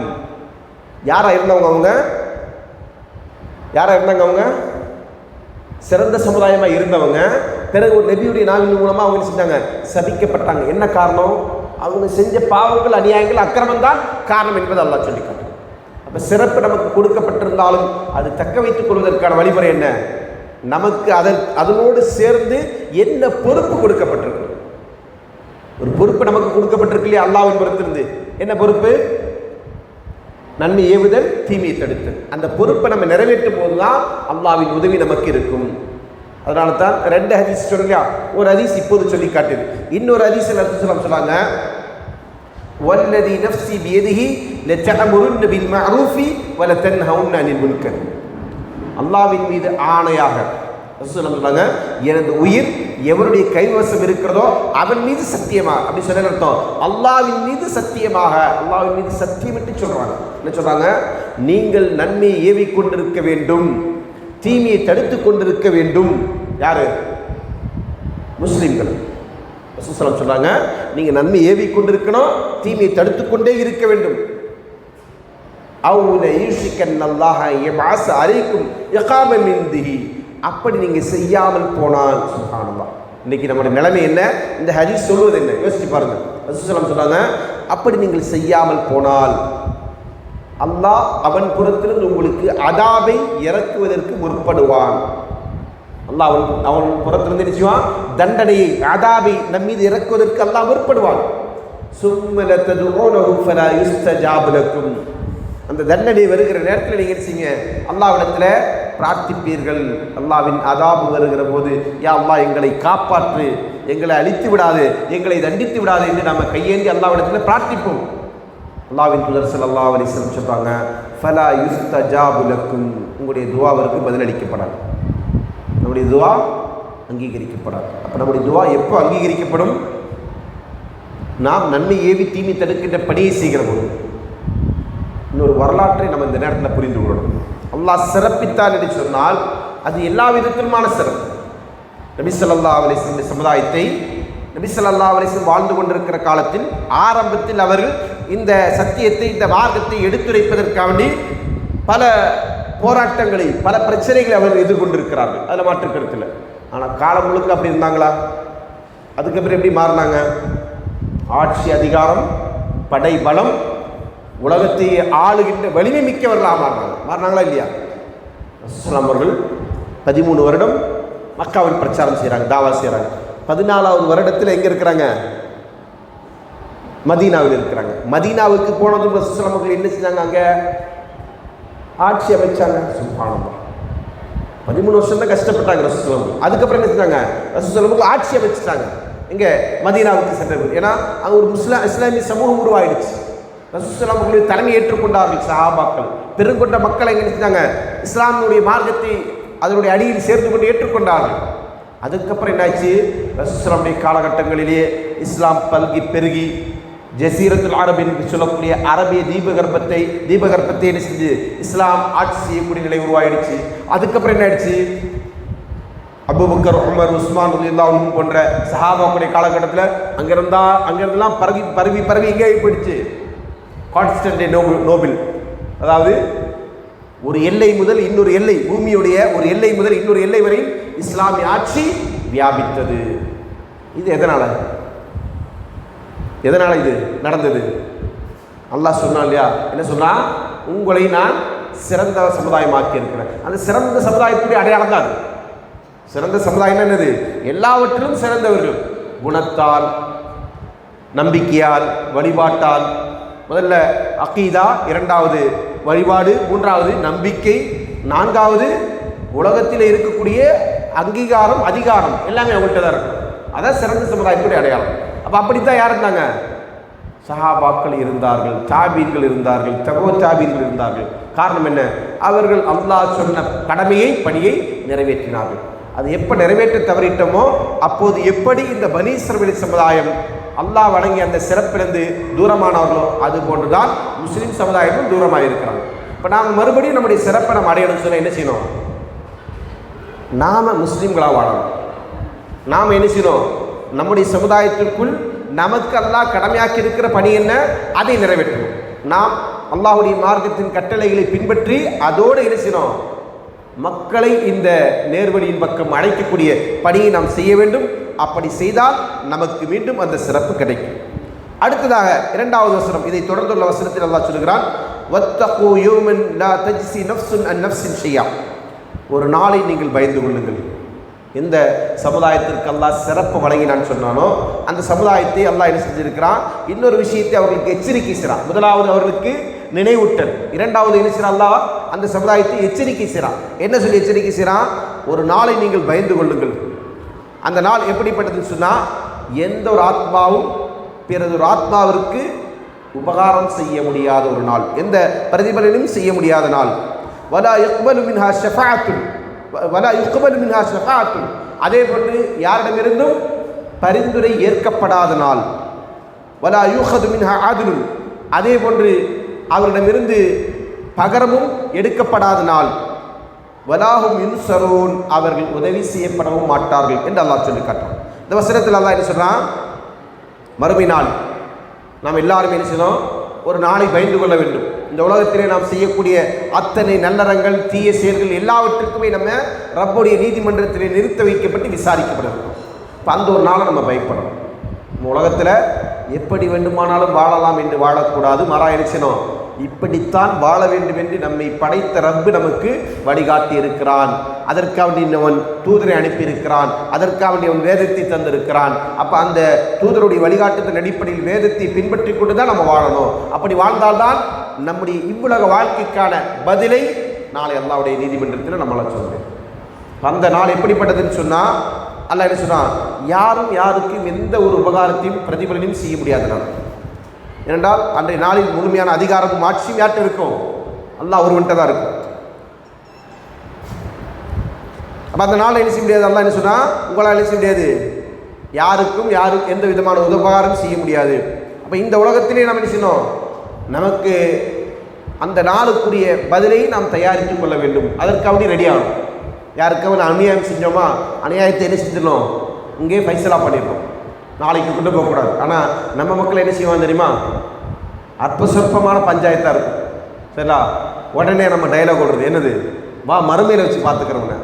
S1: யாரா இருந்தவங்க அவங்க? யாரா இருந்தாங்க அவங்க? சிறந்த சமுதாயமாக இருந்தவங்க. பிறகு ஒரு நபியுடைய நாவின் மூலமாக அவங்க செஞ்சாங்க, சபிக்கப்பட்டாங்க. என்ன காரணம்? அவங்க செஞ்ச பாவங்கள், அநியாயங்கள், அக்கிரமம் தான் காரணம் என்பது அல்லாஹ் சொல்லிக்காட்டு. அப்போ சிறப்பு நமக்கு கொடுக்கப்பட்டிருந்தாலும் அது தக்க வைத்துக் கொள்வதற்கான வழிமுறை என்ன? நமக்கு அதனோடு சேர்ந்து என்ன பொறுப்பு கொடுக்கப்பட்டிருக்கு? ஒரு பொறுப்பு நமக்கு கொடுக்கப்பட்டிருக்கு இல்லையா? அல்லாஹ்வின் புறத்திலிருந்து என்ன பொறுப்பு? நன்மை ஏவுதல், தீமையை தடுத்தல். அந்த பொறுப்பை நம்ம நிறைவேற்றும் போதுதான் அல்லாஹ்வின் உதவி நமக்கு இருக்கும். அதனால தான் 2 ஹதீஸ் சொல்லுங்க. ஒரு ஹதீஸ் இப்போது சொல்லி காட்டுது. இன்னொரு ஹதீஸ்ல ரசூலுல்லாஹ் சொல்றாங்க, வல்லதி நஃப்ஸி பியதிஹி லதஅமுருன்ன பில் மஅரூஃபி வல தன்ஹவுன்ன அனில் முன்கர். அல்லாஹ்வின் மீது ஆணையாக ரசூலுல்லாஹ் சொல்றாங்க, எனது உயிர் எவருடைய கைவசம் இருக்கிறதோ அவன் மீது சத்தியமாக. அப்படி சொல்ல அர்த்தம் அல்லாஹ்வின் மீது சத்தியமாக, அல்லாஹ்வின் மீது சத்தியமிட்டு சொல்றாங்க. என்ன சொல்றாங்க? நீங்கள் நன்மையை ஏவிக் கொண்டிருக்க வேண்டும், தீமையை தடுத்து கொண்டிருக்க வேண்டும். யாரு? முஸ்லிம்கள். ரசூலுல்லாஹ் சொல்றாங்க, நீங்க நன்மை ஏவிக் கொண்டிருக்கணும், தீமையை தடுத்து கொண்டே இருக்க வேண்டும். அவுல யூஷிகன்னல்லாஹ யபஅஸ அலைக்கும் இகாமன் மின்திஹி, அப்படி நீங்க செய்யாமல் போனால், சுப்ஹானல்லாஹ், இன்னைக்கு நம்முடைய நிலைமை என்ன? இந்த ஹதீஸ் சொல்வது என்ன? யோசிச்சு பாருங்க. ரசூலுல்லாஹ் சொல்றாங்க, அப்படி நீங்கள் செய்யாமல் போனால் அல்லாஹ் அவன் புறத்திலிருந்து உங்களுக்கு அதாபை இறக்குவதற்கு முற்படுவான். அல்லாஹ் அவன் புறத்திலிருந்து நிச்சயமா தண்டனையை, அதாபை நம் மீது இறக்குவதற்கு அல்லாஹ் முற்படுவான். சும்ம லததுஊனஹு ஃபலா யுஸ்தஜாபு லக்கும், அந்த தண்டனை வருகிற நேரத்தில் நீங்கள் செய்யுங்க, அல்லாஹ்விடத்தில் பிரார்த்திப்பீர்கள். அல்லாஹ்வின் அதாபு வருகிற போது, யா அல்லாஹ் எங்களை காப்பாற்று, எங்களை அழித்து விடாது, எங்களை தண்டித்து விடாது என்று நம்ம கையேந்தி அல்லாஹ்விடத்தில் பிரார்த்திப்போம். அல்லாஹ்வின் தூதர் ஸல்லல்லாஹு அலைஹி வஸல்லம் சொல்றாங்க, ஃபலா யுஸ்தஜாபு லக்கும், உங்களுடைய துஆவிற்கு பதிலளிக்கப்படாது, நம்முடைய துஆ அங்கீகரிக்கப்படாது. அப்போ நம்முடைய துஆ எப்போ அங்கீகரிக்கப்படும்? நாம் நன்மை ஏவி தீமை தடுக்கின்ற பணியை செய்கிற போது. இன்னொரு வரலாற்றை நம்ம இந்த நேரத்தில் புரிந்து கொள்ளணும். அல்லாஹ் சிறப்பித்தான் என்று சொன்னால் அது எல்லா விதத்திலுமான சிறப்பு. நபி ஸல்லல்லாஹு அலைஹி வஸல்லம் சமுதாயத்தை நபி ஸல்லல்லாஹு அலைஹி வஸல்லம் வாழ்ந்து கொண்டிருக்கிற காலத்தில் ஆரம்பத்தில் அவர்கள் இந்த சத்தியத்தை, இந்த மார்க்கத்தை எடுத்துரைப்பதற்காக வேண்டி பல போராட்டங்களை, பல பிரச்சனைகளை அவர்கள் எதிர்கொண்டிருக்கிறார்கள். அதில் மாற்று கருத்தில். ஆனால் காலம் முழுக்க அப்படி இருந்தாங்களா? அதுக்கப்புறம் எப்படி மாறினாங்க? ஆட்சி அதிகாரம், படை பலம், உலகத்தை ஆளுகின்ற வலிமை மிக்கவர்களாக மாறினாங்களா இல்லையா? ரசூலுல்லாஹ் அவர்கள் 13 வருடம் மக்காவில் பிரச்சாரம் செய்கிறாங்க, தாவா செய்கிறாங்க. 14வது வருடத்தில் எங்கே இருக்கிறாங்க? மதீனாவில் இருக்கிறாங்க. மதீனாவுக்கு போனதும் ரசூலுல்லாஹ் அவர்கள் என்ன செஞ்சாங்க? அங்கே ஆட்சி அமைச்சாங்க. சுப்ஹானல்லாஹ், 13 வருஷம் தான் கஷ்டப்பட்டாங்க ரசூலுல்லாஹ். அதுக்கப்புறம் என்ன செஞ்சாங்க? ரசூலுல்லாஹ் ஆட்சி அமைச்சிட்டாங்க. இங்கே மதீனாவுக்கு சென்றது. ஏன்னா அங்கே ஒரு இஸ்லாமிய சமூகம் உருவாயிடுச்சு. ரசூலுல்லாஹி ஸல்லல்லாஹு அலைஹி வஸல்லம் தலைமை ஏற்றுக்கொண்டார்கள் சஹாபாக்கள். பெருங்கொண்ட மக்கள் எங்கே செஞ்சாங்க, இஸ்லாமுடைய மார்க்கத்தை அதனுடைய அடியில் சேர்ந்து கொண்டு ஏற்றுக்கொண்டார்கள். அதுக்கப்புறம் என்னாச்சு, ரசூலுல்லாஹி காலகட்டங்களிலேயே இஸ்லாம் பல்கி பெருகி ஜசீரத்துல் அரப் என்று சொல்லக்கூடிய அரபிய தீபகற்பத்தை என்ன செஞ்சு இஸ்லாம் ஆட்சி செய்யக்கூடிய நிலை உருவாயிடுச்சு. அதுக்கப்புறம் என்ன ஆயிடுச்சு, அபூபக்கர், உமர், உஸ்மான் ரலியல்லாஹு அன்ஹு போன்ற சஹாபாக்களுடைய காலகட்டத்தில் அங்கிருந்தெல்லாம் பரவி எங்கே போயிடுச்சு, கான்ஸ்டன்டினோபிள், அதாவது ஒரு எல்லை முதல் இன்னொரு எல்லை, பூமியுடைய ஒரு எல்லை முதல் இன்னொரு எல்லை வரை இஸ்லாமிய ஆட்சி வியாபித்தது. இது எதனால இது நடந்தது? அல்லாஹ் சொன்னான் இல்லையா, என்ன சொன்னா, உங்களை நான் சிறந்த சமுதாயமாக்கி இருக்கிறேன். அந்த சிறந்த சமுதாயத்துடைய அடையாளம் தான். சிறந்த சமுதாயம் என்னது, எல்லாவற்றிலும் சிறந்தவர்கள். குணத்தால், நம்பிக்கையால், வழிபாட்டால். முதல்ல அகீதா, இரண்டாவது வழிபாடு, மூன்றாவது நம்பிக்கை, நான்காவது உலகத்தில் இருக்கக்கூடிய அங்கீகாரம், அதிகாரம் எல்லாமே அவங்கள்ட்ட தான் இருக்கும். அதான் சிறந்த சமுதாயத்துடைய அடையாளம். அப்போ அப்படித்தான் யார் இருந்தாங்க, சஹாபாக்கள் இருந்தார்கள், தாபீன்கள் இருந்தார்கள், தபோ தாபீன்கள் இருந்தார்கள். காரணம் என்ன, அவர்கள் அல்லாஹ் சொன்ன பணியை நிறைவேற்றினார்கள். அது எப்போ நிறைவேற்ற தவறிட்டோமோ அப்போது எப்படி இந்த பனி இஸ்ரவேல் சமுதாயம் அல்லாஹ் வழங்கிய அந்த சிறப்பிலிருந்து தூரமானவர்களோ அது போன்றுதான் முஸ்லீம் சமுதாயமும் தூரமாக இருக்கிறாங்க. இப்போ நாம் மறுபடியும் நம்முடைய சிறப்பை நம்ம அடையணும்னு சொன்னால் என்ன செய்யணும், நாம் முஸ்லீம்களாக வாழணும். நாம் என்ன செய்யணும், நம்முடைய சமுதாயத்திற்குள் நமக்கு அல்லாஹ் கடமையாக்கி இருக்கிற பணி என்ன, அதை நிறைவேற்றணும். நாம் அல்லாஹுடைய மார்க்கத்தின் கட்டளைகளை பின்பற்றி அதோடு என்ன செய்யணும், மக்களை இந்த நேர்வழியின் பக்கம் அழைக்கக்கூடிய பணியை நாம் செய்ய வேண்டும். அப்படி செய்தால் நமக்கு மீண்டும் அந்த சிறப்பு கிடைக்கும். அடுத்ததாக இரண்டாவது வசனம், இதை தொடர்ந்துள்ள வசனத்தில் அல்லாஹ் சொல்கிறான், வத்தகு யௌமன் லா தஜ்ஸி நஃப்ஸுன் அன் நஃப்ஸின் ஷையா. ஒரு நாளை நீங்கள் பயந்து கொள்ளுங்கள். எந்த சமுதாயத்திற்கு அல்லாஹ் சிறப்பு வழங்கினான்னு சொன்னானோ அந்த சமுதாயத்தை அல்லாஹ் என்ன செஞ்சிருக்கிறான், இன்னொரு விஷயத்தை அவர்களுக்கு எச்சரிக்கை செய்கிறான். முதலாவது அவர்களுக்கு நினைவூட்டல், இரண்டாவது என்ன செய்யறான், அல்லாஹ் அந்த சமுதாயத்தை எச்சரிக்கை செய்கிறான். என்ன சொல்லி எச்சரிக்கை செய்கிறான், ஒரு நாளை நீங்கள் பயந்து கொள்ளுங்கள். அந்த நாள் எப்படிப்பட்டதுன்னு சொன்னால், எந்த ஒரு ஆத்மாவும் பிறகு ஒரு ஆத்மாவிற்கு உபகாரம் செய்ய முடியாத ஒரு நாள், எந்த பிரதிபலனும் செய்ய முடியாத நாள். வலா யக்பலு மின்ஹா ஷஃபாஅத்துன் வலா யுக்பலு மின்ஹா ஷஃபாஅத்துன், அதே போன்று யாரிடமிருந்தும் பரிந்துரை ஏற்கப்படாத நாள். வலா யூஹது மின்ஹா ஆதுலுன், அதே போன்று அவரிடமிருந்து பகரமும் எடுக்கப்படாத நாள். வலாஹும் யுன்சரூன், அவர்கள் உதவி செய்யப்படவும் மாட்டார்கள் என்று அல்லாஹ் சொல்லி காட்டுறான். இந்த வசனத்தில் அல்லாஹ் என்ன சொல்றான், மறுமை நாள் நாம் எல்லாரும் என்ன செய்யணும், ஒரு நாளை பயந்து கொள்ள வேண்டும். இந்த உலகத்திலே நாம் செய்யக்கூடிய அத்தனை நல்லறங்கள், தீய செயல்கள் எல்லாவற்றுக்குமே நம்ம ரப்புடைய நீதிமன்றத்திலே நிறுத்த வைக்கப்பட்டு விசாரிக்கப்படணும். இப்போ அந்த ஒரு நாளை நம்ம பயப்படணும். நம்ம உலகத்தில் எப்படி வேண்டுமானாலும் வாழலாம் என்று வாழக்கூடாது. மாறா என்ன, இப்படித்தான் வாழ வேண்டும் என்று நம்மை படைத்த ரப்பு நமக்கு வழிகாட்டி இருக்கிறான். அதற்காக அவன் தூதரை அனுப்பியிருக்கிறான். அதற்காக அவன் வேதத்தை தந்திருக்கிறான். அப்போ அந்த தூதருடைய வழிகாட்டுதல் அடிப்படையில் வேதத்தை பின்பற்றி கொண்டு தான் நம்ம வாழணும். அப்படி வாழ்ந்தால்தான் நம்முடைய இவ்வுலக வாழ்க்கைக்கான பதிலை நாளை அல்லாஹ்வுடைய நீதிமன்றத்தில் நம்மளால் சொல்லுவேன். அந்த நாள் எப்படிப்பட்டதுன்னு சொன்னால், அல்லாஹ் என்ன சொன்னான், யாரும் யாருக்கும் எந்த ஒரு உபகாரத்தையும் பிரதிபலனையும் செய்ய முடியாத நாள். ஏனென்றால் அன்றைய நாளில் முழுமையான அதிகாரமும் ஆட்சியும் யார்கிட்ட இருக்கும், அல்லாஹ் ஒருவன்கிட்ட தான் இருக்கும். அப்போ அந்த நாள் என்ன செய்ய முடியாது, அல்லாஹ் என்ன சொன்னால், உங்களால் என்ன செய்ய முடியாது, யாருக்கும் எந்த விதமான உபகாரம் செய்ய முடியாது. அப்போ இந்த உலகத்திலே நாம் என்ன செய்யணும், நமக்கு அந்த நாளுக்குரிய பதிலை நாம் தயாரித்து கொள்ள வேண்டும். அதற்காக ரெடி ஆகணும். யாருக்காவது அநியாயம் செஞ்சோமா, அநியாயத்தை என்ன செஞ்சிடணும், இங்கே ஃபைசலா பண்ணிடணும், நாளைக்கு கொண்டு போகக்கூடாது. ஆனால் நம்ம மக்கள் என்ன செய்வாங்க தெரியுமா, அற்ப சொற்பமான பஞ்சாயத்தாக இருக்கும். சரிங்களா, உடனே நம்ம டைலாக் ஓடுறது என்னது, வா மறுமையில் வச்சு பார்த்துக்கிறவங்க.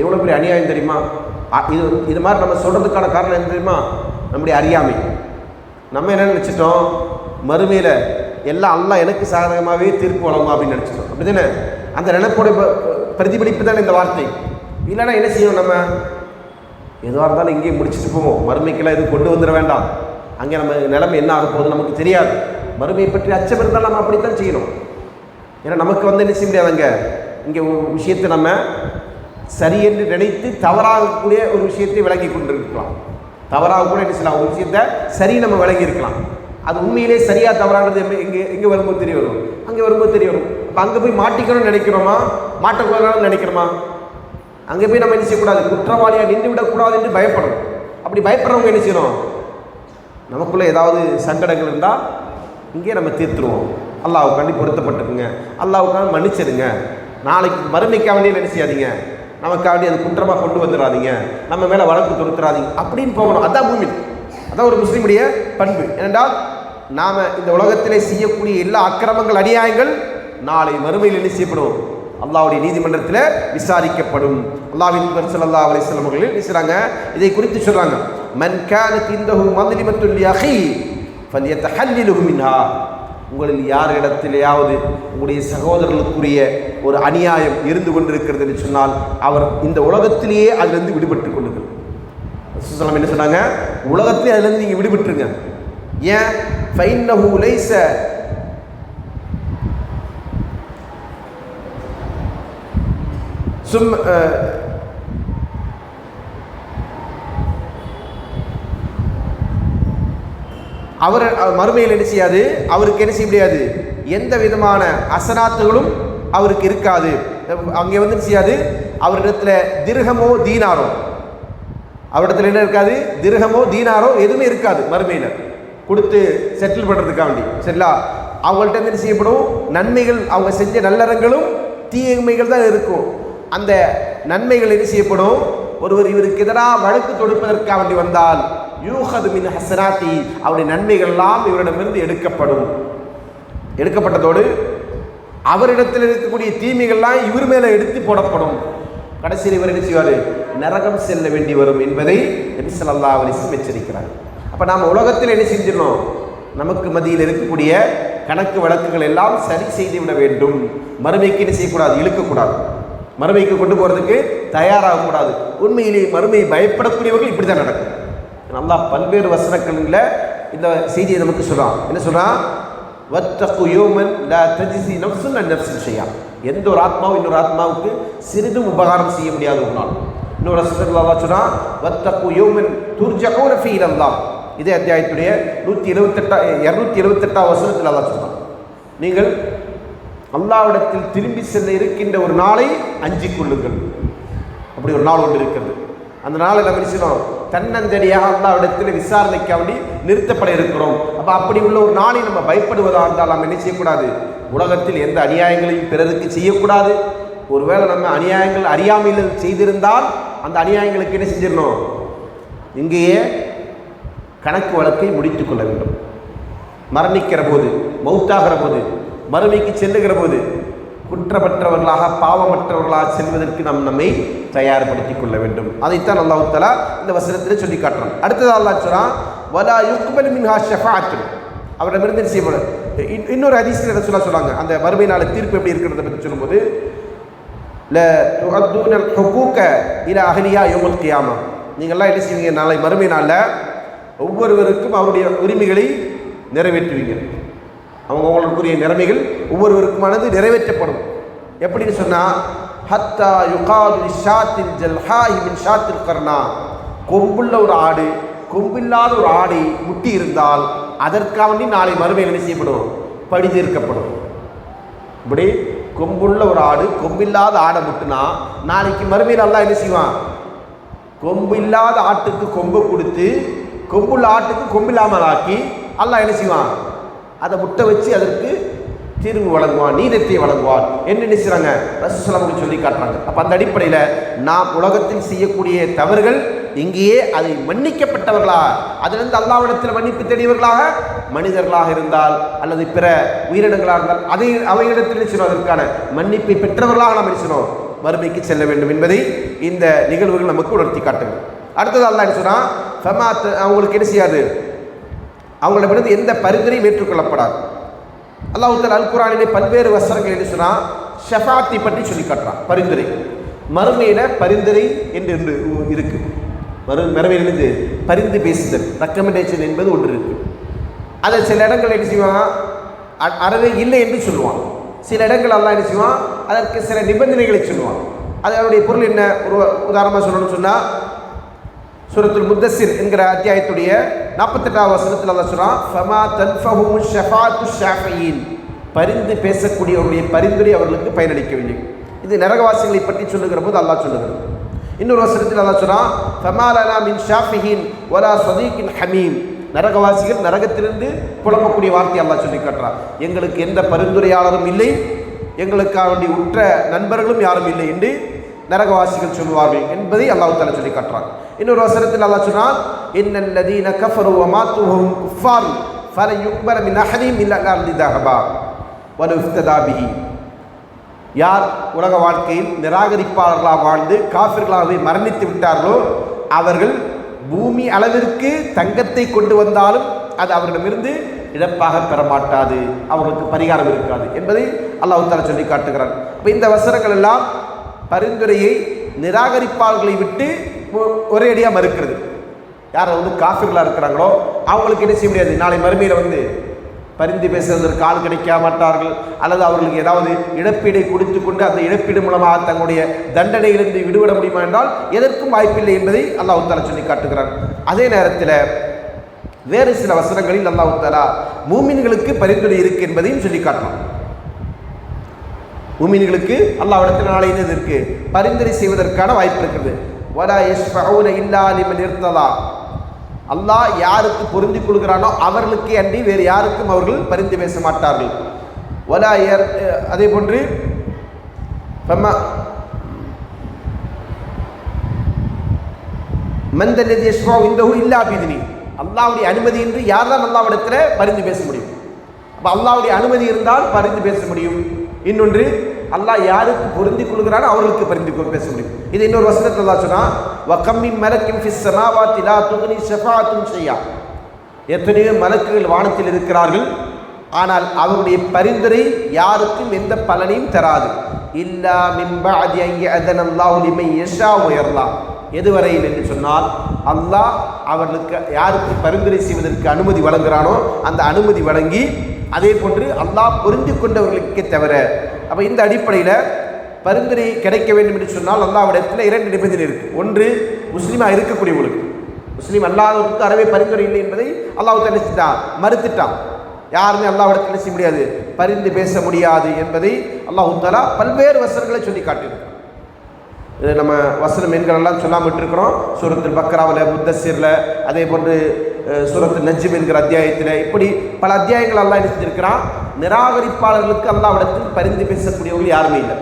S1: எவ்வளோ பெரிய அநியாயம் தெரியுமா. இது மாதிரி நம்ம சொல்கிறதுக்கான காரணம் என்ன தெரியுமா, நம்முடைய அறியாமை. நம்ம என்ன நினச்சிட்டோம், மறுமையில் எல்லாம் அல்லாஹ் எனக்கு சாதகமாகவே தீர்ப்பு வழங்கும் அப்படின்னு நினச்சிட்டோம். அப்படி தானே, அந்த நினைப்போட பிரதிபலிப்பு தானே இந்த வார்த்தை. இல்லைன்னா என்ன செய்யணும், நம்ம எதுவாக இருந்தாலும் இங்கேயே முடிச்சுட்டு போவோம், மறுமைக்கெல்லாம் எதுவும் கொண்டு வந்துட வேண்டாம். அங்கே நம்ம நிலைமை என்ன ஆக போகுது நமக்கு தெரியாது. மறுமையை பற்றி அச்சம் இருந்தால் நம்ம அப்படித்தான் செய்யணும். ஏன்னா நமக்கு என்ன செய்ய முடியாதுங்க, இங்கே ஒரு விஷயத்தை நம்ம சரியென்று நினைத்து தவறாகக்கூடிய ஒரு விஷயத்தை விளங்கி கொண்டிருக்கலாம். தவறாக கூட என்ன செய்யலாம், ஒரு விஷயத்தை சரி நம்ம விளங்கி இருக்கலாம். அது உண்மையிலே சரியா தவறானது எங்கே வரும்போது தெரிய வரும், அங்கே வரும்போது தெரிய வரும். அப்போ அங்கே போய் மாட்டிக்கணும்னு நினைக்கிறோமா, மாட்டக்கூடாதுன்னு நினைக்கிறோமா? அங்கே போய் நம்ம என்ன செய்யக்கூடாது, குற்றவாளியாக நின்று விடக்கூடாது என்று பயப்படணும். அப்படி பயப்படுறவங்க என்ன செய்யணும், நமக்குள்ளே ஏதாவது சங்கடங்கள் இருந்தால் இங்கே நம்ம தீர்த்துருவோம். அல்லாஹ்வுக்காண்டி பொருத்தப்பட்டுக்குங்க, அல்லாஹ்வுக்காண்டி மன்னிச்சிடுங்க. நாளைக்கு மறுமைக்காக வேண்டிய என்ன செய்யாதீங்க, நமக்காண்டி அது குற்றமாக கொண்டு வந்துடாதீங்க, நம்ம மேலே வழக்கு தொடுத்துறாதீங்க அப்படின்னு போகணும். அதான் மூமின், அதான் ஒரு முஸ்லீமுடைய பண்பு. ஏனென்றால் நாம் இந்த உலகத்திலே செய்யக்கூடிய எல்லா அக்கிரமங்கள் அநியாயங்கள் நாளை மறுமையில் என்ன செய்யப்படும், அல்லாஹ்வுடைய நீதிமன்றத்தில் விசாரிக்கப்படும். அல்லாஹ்வின் தூதர் ஸல்லல்லாஹு அலைஹி வஸல்லம் அவர்கள் என்ன செய்றாங்க, இதை குறித்து சொல்றாங்க, மன் கானத் இந்தஹு மத்லிமத்துல் லிஅஹி ஃபல்யதஹல்லிலுஹு மின்ஹா. உங்களில் யார் இடத்திலேயாவது உங்களுடைய சகோதரர்களுக்குரிய ஒரு அநியாயம் இருந்து கொண்டிருக்கிறது என்று சொன்னால் அவர் இந்த உலகத்திலேயே அதிலிருந்து விடுபட்டுக் கொள்ளுங்கள். ரசூலுல்லாஹ் என்ன சொன்னாங்க, உலகத்திலே அதிலிருந்து நீங்கள் விடுபட்டுருங்க. ஏன், ஃபைன்னஹு லைஸ அவர் மறுமையில் என்ன செய்யாது, அவருக்கு என்ன செய்ய முடியாது, எந்த விதமான அசனாத்துகளும் அவருக்கு இருக்காது. அங்கே வந்து என்ன செய்யாது, அவரிடத்துல திர்ஹமோ தீனாரோ, அவரிடத்துல என்ன இருக்காது, திர்ஹமோ தீனாரோ எதுவுமே இருக்காது. மறுமையில் கொடுத்து செட்டில் பண்ணுறதுக்காக வேண்டி சரிங்களா, அவங்கள்ட்ட என்ன செய்யப்படும், நன்மைகள் அவங்க செஞ்ச நல்லறங்களும் தீமைகள் தான் இருக்கும். அந்த நன்மைகள் என்ன செய்யப்படும், ஒருவர் இவருக்கு எதிராக வழக்கு தொடுப்பதற்காக வேண்டி வந்தால் யூஹது மின் ஹஸனாத்தி, அவருடைய நன்மைகள் எல்லாம் இவரிடமிருந்து எடுக்கப்பட்டதோடு அவரிடத்தில் இருக்கக்கூடிய தீமைகள்லாம் இவர் மேலே எடுத்து போடப்படும். கடைசியில் இவர் என்ன செய்வார், நரகம் செல்ல வேண்டி வரும் என்பதை நபி ஸல்லல்லாஹு அலைஹி வஸல்லம் எச்சரிக்கிறார். அப்போ நாம் உலகத்தில் என்ன செஞ்சிடணும், நமக்கு மத்தியில் இருக்கக்கூடிய கணக்கு வழக்குகள் எல்லாம் சரி செய்து விட வேண்டும். மறுமைக்கு என்ன செய்யக்கூடாது, இழுக்கக்கூடாது, மறுமைக்கு கொண்டு போகிறதுக்கு தயாராகக்கூடாது. உண்மையிலேயே மறுமையை பயப்படக்கூடியவர்கள் இப்படி தான் நடக்கும். அல்லாஹ் பல்வேறு வசனங்களில் இந்த செய்தியை நமக்கு சொல்கிறான். என்ன சொல்கிறான், வத்தகு யௌமன் லா தஜ்ஸி நஃப்ஸுன் அன் நஃப்ஸின் ஷைஆ. எந்த ஒரு ஆத்மாவும் இன்னொரு ஆத்மாவுக்கு சிறிதும் உபகாரம் செய்ய முடியாத ஒரு நாள். இன்னொரு வசனத்தில் அல்லாஹ் சொல்கிறான், வத்தகு யௌமன் துர்ஜஊன ஃபீஹி இலல்லாஹ். இதே அத்தியாயத்துடைய 278 வசனத்தில் அல்லாஹ் சொல்கிறான், நீங்கள் அல்லாஹ்விடத்தில் திரும்பி செல்ல இருக்கின்ற ஒரு நாளை அஞ்சிக் கொள்ளுங்கள். அப்படி ஒரு நாள் ஒன்று இருக்கிறது. அந்த நாளை நம்ம நினைச்சோம் தன்னந்தனியாக அல்லாஹ்விடத்தில் விசாரணைக்காக வேண்டி நிறுத்தப்பட இருக்கிறோம். அப்போ அப்படி உள்ள ஒரு நாளை நம்ம பயப்படுவதாக இருந்தால் நம்ம என்ன செய்யக்கூடாது, உலகத்தில் எந்த அநியாயங்களையும் பிறருக்கு செய்யக்கூடாது. ஒருவேளை நம்ம அநியாயங்கள் அறியாமையில் செய்திருந்தால் அந்த அநியாயங்களுக்கு என்ன செஞ்சிடணும், இங்கேயே கணக்கு வழக்கை முடித்து கொள்ள வேண்டும். மரணிக்கிற போது, மௌத்தாகிற போது, மறுமைக்கு செல்லுகிற போது குற்றமற்றவர்களாக பாவமற்றவர்களாக செல்வதற்கு நாம் நம்மை தயார்படுத்திக் கொள்ள வேண்டும். அதைத்தான் அல்லாஹ் தஆலா இந்த வசனத்தில் சொல்லி காட்டுறான். அடுத்தது அல்லாஹ் சொல்றான், வலா யுக்பல் மின்ஹா ஷஃபாஅத்து. அவரிடமிருந்து செய்யப்படும். இன்னொரு ஹதீஸ்ல ரசூலுல்லாஹ் சொல்றாங்க, அந்த மறுமை நாள் தீர்ப்பு எப்படி இருக்கிறத பற்றி சொல்லும்போது, ல துஅத்துனல் ஹுகூக இலா அஹ்லிஹா யௌமல் கியாமா. நீங்கள்லாம் என்ன செய்வீங்க, நாளை மறுமை நாளில் ஒவ்வொருவருக்கும் அவருடைய உரிமைகளை நிறைவேற்றுவீங்க. அவங்களுக்குரிய நிலைமைகள் ஒவ்வொருவருக்குமானது நிறைவேற்றப்படும். எப்படின்னு சொன்னால், ஹத்தா யுகாது ஷாத்தில் ஜல்ஹாஹி மின் ஷாத்தில் கர்னா. கொம்புள்ள ஒரு ஆடு கொம்பில்லாத ஒரு ஆடை முட்டி இருந்தால் அதற்காக வேண்டி நாளை மறுமையில் என்ன செய்யப்படும், பழி தீர்க்கப்படும். இப்படி கொம்புள்ள ஒரு ஆடு கொம்பில்லாத ஆடை முட்டுனா நாளைக்கு மறுமையில் அல்லாஹ் என்ன செய்வான், கொம்பு இல்லாத ஆட்டுக்கு கொம்பை கொடுத்து கொம்புள்ள ஆட்டுக்கு கொம்பில்லாமல் ஆக்கி அல்லாஹ் என்ன செய்வான், அதை முட்டை வச்சு அதற்கு தீர்வு வழங்குவான், நீதத்தை வழங்குவான் என்று நினைச்சாங்க ரசூலுல்லாஹ் சொல்லி காட்டுறாங்க. அப்போ அந்த அடிப்படையில் நாம் உலகத்தில் செய்யக்கூடிய தவறுகள் இங்கேயே அதை மன்னிக்கப்பட்டவர்களாக, அதிலிருந்து அல்லாஹ்விடத்தில் மன்னிப்பு தேடியவர்களாக மனிதர்களாக இருந்தால் அல்லது பிற உயிரினங்களாக இருந்தால் அவையிடத்தில் நினைச்சிடும் அதற்கான மன்னிப்பை பெற்றவர்களாக நாம் நினைச்சிடும் மறுமைக்கு செல்ல வேண்டும் என்பதை இந்த நிகழ்வுகள் நமக்கு உணர்த்தி காட்டுங்கள். அடுத்தது அல்லாஹ் என்ன சொன்னால், ஃபமாத் அவங்களுக்கு என்ன செய்யாது, அவங்களிடமிருந்து எந்த பரிந்துரையும் ஏற்றுக்கொள்ளப்படாது. அல்லாஹ் தஆலா அல் குர்ஆனிலே பல்வேறு வசனங்கள் என்ன சொன்னால் ஷஃபாத்தை பற்றி சொல்லி காட்டுறான். பரிந்துரை, மறுமையில் பரிந்துரை என்று இருக்கு. மறுமையிலிருந்து பரிந்து பேசுதல், ரெக்கமெண்டேஷன் என்பது ஒன்று இருக்கு. அதை சில இடங்கள் என்ன செய்வான், அறவே இல்லை என்று சொல்லுவான். சில இடங்கள் அல்லாஹ் என்ன செய்வான், அதற்கு சில நிபந்தனைகளை சொல்லுவான். அதனுடைய பொருள் என்ன, ஒரு உதாரணமாக சொல்லணும்னு சொன்னால், சூரத்துல் முத்தஸ்ஸிர் என்கிற அத்தியாயத்துடைய 48வது வசனத்தில் அல்லாஹ் சொல்றான், ஃபமா தன்ஃபஹுமு ஷஃபாஅத்து ஷாஃபியின், பரிந்து பேசக்கூடியவருடைய பரிந்துரை அவர்களுக்கு பயனளிக்கவில்லை. இது நரகவாசிகளை பற்றி சொல்லுகிற போது அல்லாஹ் சொல்லுகிறது. இன்னொரு வசனத்தில் அல்லாஹ் சொல்றான், ஃபமா லனா மின் ஷாஃபியின் வலா ஸதீகின் ஹமீம், நரகவாசிகள் நரகத்திலிருந்து புலம்பக்கூடிய வார்த்தை அல்லாஹ் சொல்லி காட்டுறான். எங்களுக்கு எந்த பரிந்துரையாளரும் இல்லை, எங்களுக்காக வேண்டிய உற்ற நண்பர்களும் யாரும் இல்லை என்று நரகவாசிகள் சொல்வார்கள் என்பதை அல்லாஹ் தஆலா சொல்லி காட்டுறான். இன்னொரு வசனத்தில் அல்லாஹ் சொன்னான், இன்னல்லதீன கஃபரு வ மாத்துஹும் குஃபார் ஃபலன் யுக்பல மின் அஹதிஹிம் இல்லா அர்தி தஹபா வலவ் இஃப்ததா பிஹி. யார் உலக வாழ்க்கையில் நிராகரிப்பாளர்களாக வாழ்ந்து காஃபிர்களாகவே மரணித்து விட்டார்களோ அவர்கள் பூமி அளவிற்கு தங்கத்தை கொண்டு வந்தாலும் அது அவர்களிடமிருந்து இழப்பாக பெறமாட்டாது, அவர்களுக்கு பரிகாரம் இருக்காது என்பதை அல்லாஹ் தஆலா சொல்லி காட்டுகிறான். இப்போ இந்த வசனங்கள் எல்லாம் பரிந்துரையை நிராகரிப்பாளர்களை விட்டு ஒரேடியாக மறுக்கிறது. யார் காஃபிர்களாக இருக்கிறாங்களோ அவங்களுக்கு என்ன செய்ய முடியாது, நாளை மறுமையில் பரிந்து பேசுவதற்கு ஆள் கிடைக்க மாட்டார்கள், அல்லது அவர்களுக்கு ஏதாவது இழப்பீடை கொடுத்து கொண்டு அந்த இழப்பீடு மூலமாக தங்களுடைய தண்டனையிலிருந்து விடுபட முடியுமா என்றால் எதற்கும் வாய்ப்பில்லை என்பதை அல்லாஹ் தஆலா சொல்லி காட்டுகிறான். அதே நேரத்தில் வேறு சில வசனங்களில் அல்லாஹ் தஆலா மூமின்களுக்கு பரிந்துரை இருக்கு என்பதையும் சொல்லி காட்டுறான். மூமின்களுக்கு அல்லாஹ்விடத்தில் நாளை என்ன இருக்கு, பரிந்துரை செய்வதற்கான வாய்ப்பு இருக்கிறது. வலா யஷ்ஃபஊன இல்லா லிமன் இர்தலா, அல்லாஹ் யாருக்கு பொருந்தி கொள்கிறானோ அவர்களுக்கே அன்றி வேறு யாருக்கும் அவர்கள் பரிந்து பேச மாட்டார்கள். வலா அதே போன்று மந்தல்லதி யஷ்ஃபஊ இன்தஹு இல்லா பிஇذنி, அல்லாஹ்வுடைய அனுமதியின்றி யார் தான் அல்லாஹ்விடத்தில் பரிந்து பேச முடியும். அப்போ அல்லாஹ்வுடைய அனுமதி இருந்தால் பரிந்து பேச முடியும். இன்னொன்று அல்லாஹ் யாருக்கு பொருந்தி கொள்கிறானோ அவர்களுக்கு பரிந்து பேச முடியும். இது இன்னொரு வசனத்தில் அல்லாஹ் சொன்னா, வகம்மின் மலக்கின் ஃபிஸ் ஸமாவாத்தி லா துக்னி ஷஃபாஅத்துன் ஷையா, எத்தனையோ மலக்குகள் வானத்தில் இருக்கிறார்கள், ஆனால் அவருடைய பரிந்துரை யாருக்கும் எந்த பலனையும் தராது. இல்லா மின் பஅதி அன் யஅதனல்லாஹு லிமன் யஷா வ யர்லா, எதுவரையில் என்று சொன்னால் அல்லாஹ் அவர்களுக்கு யாருக்கு பரிந்துரை செய்வதற்கு அனுமதி வழங்குகிறானோ அந்த அனுமதி வழங்கி அதே போன்று அல்லாஹ் பொருந்தி கொண்டவர்களுக்கே தவிர. அப்போ இந்த அடிப்படையில் பரிந்துரை கிடைக்க வேண்டும் என்று சொன்னால் அல்லாஹ்விடத்தில் 2 நிபந்தனை இருக்குது. ஒன்று, முஸ்லீமாக இருக்கக்கூடியவங்களுக்கு, முஸ்லீம் அல்லாதவருக்கு அறவே பரிந்துரை இல்லை என்பதை அல்லாஹ் தெரிவிச்சுட்டான், மறுத்துட்டான். யாருமே அல்லாஹ்விடத்தில் செய்ய முடியாது, பரிந்து பேச முடியாது என்பதை அல்லாஹ் தஆலா பல்வேறு வசனங்களை சொல்லி காட்டியிருக்கிறான். இது நம்ம வசனம் எண்களெல்லாம் சொல்லாமல் விட்டுருக்கிறோம். சூரத்துல் பக்ராவில், முத்தஸ்ஸிரில், அதே போன்று சூரத்துல் நஜ்ம் என்கிற அத்தியாயத்தில், இப்படி பல அத்தியாயங்கள் அல்லாஹ் என்ன செஞ்சிருக்கிறான். நிராகரிப்பாளர்களுக்கு அல்லாஹ்விடத்தில் பரிந்து பேசக்கூடியவர்கள் யாருமே இல்லை.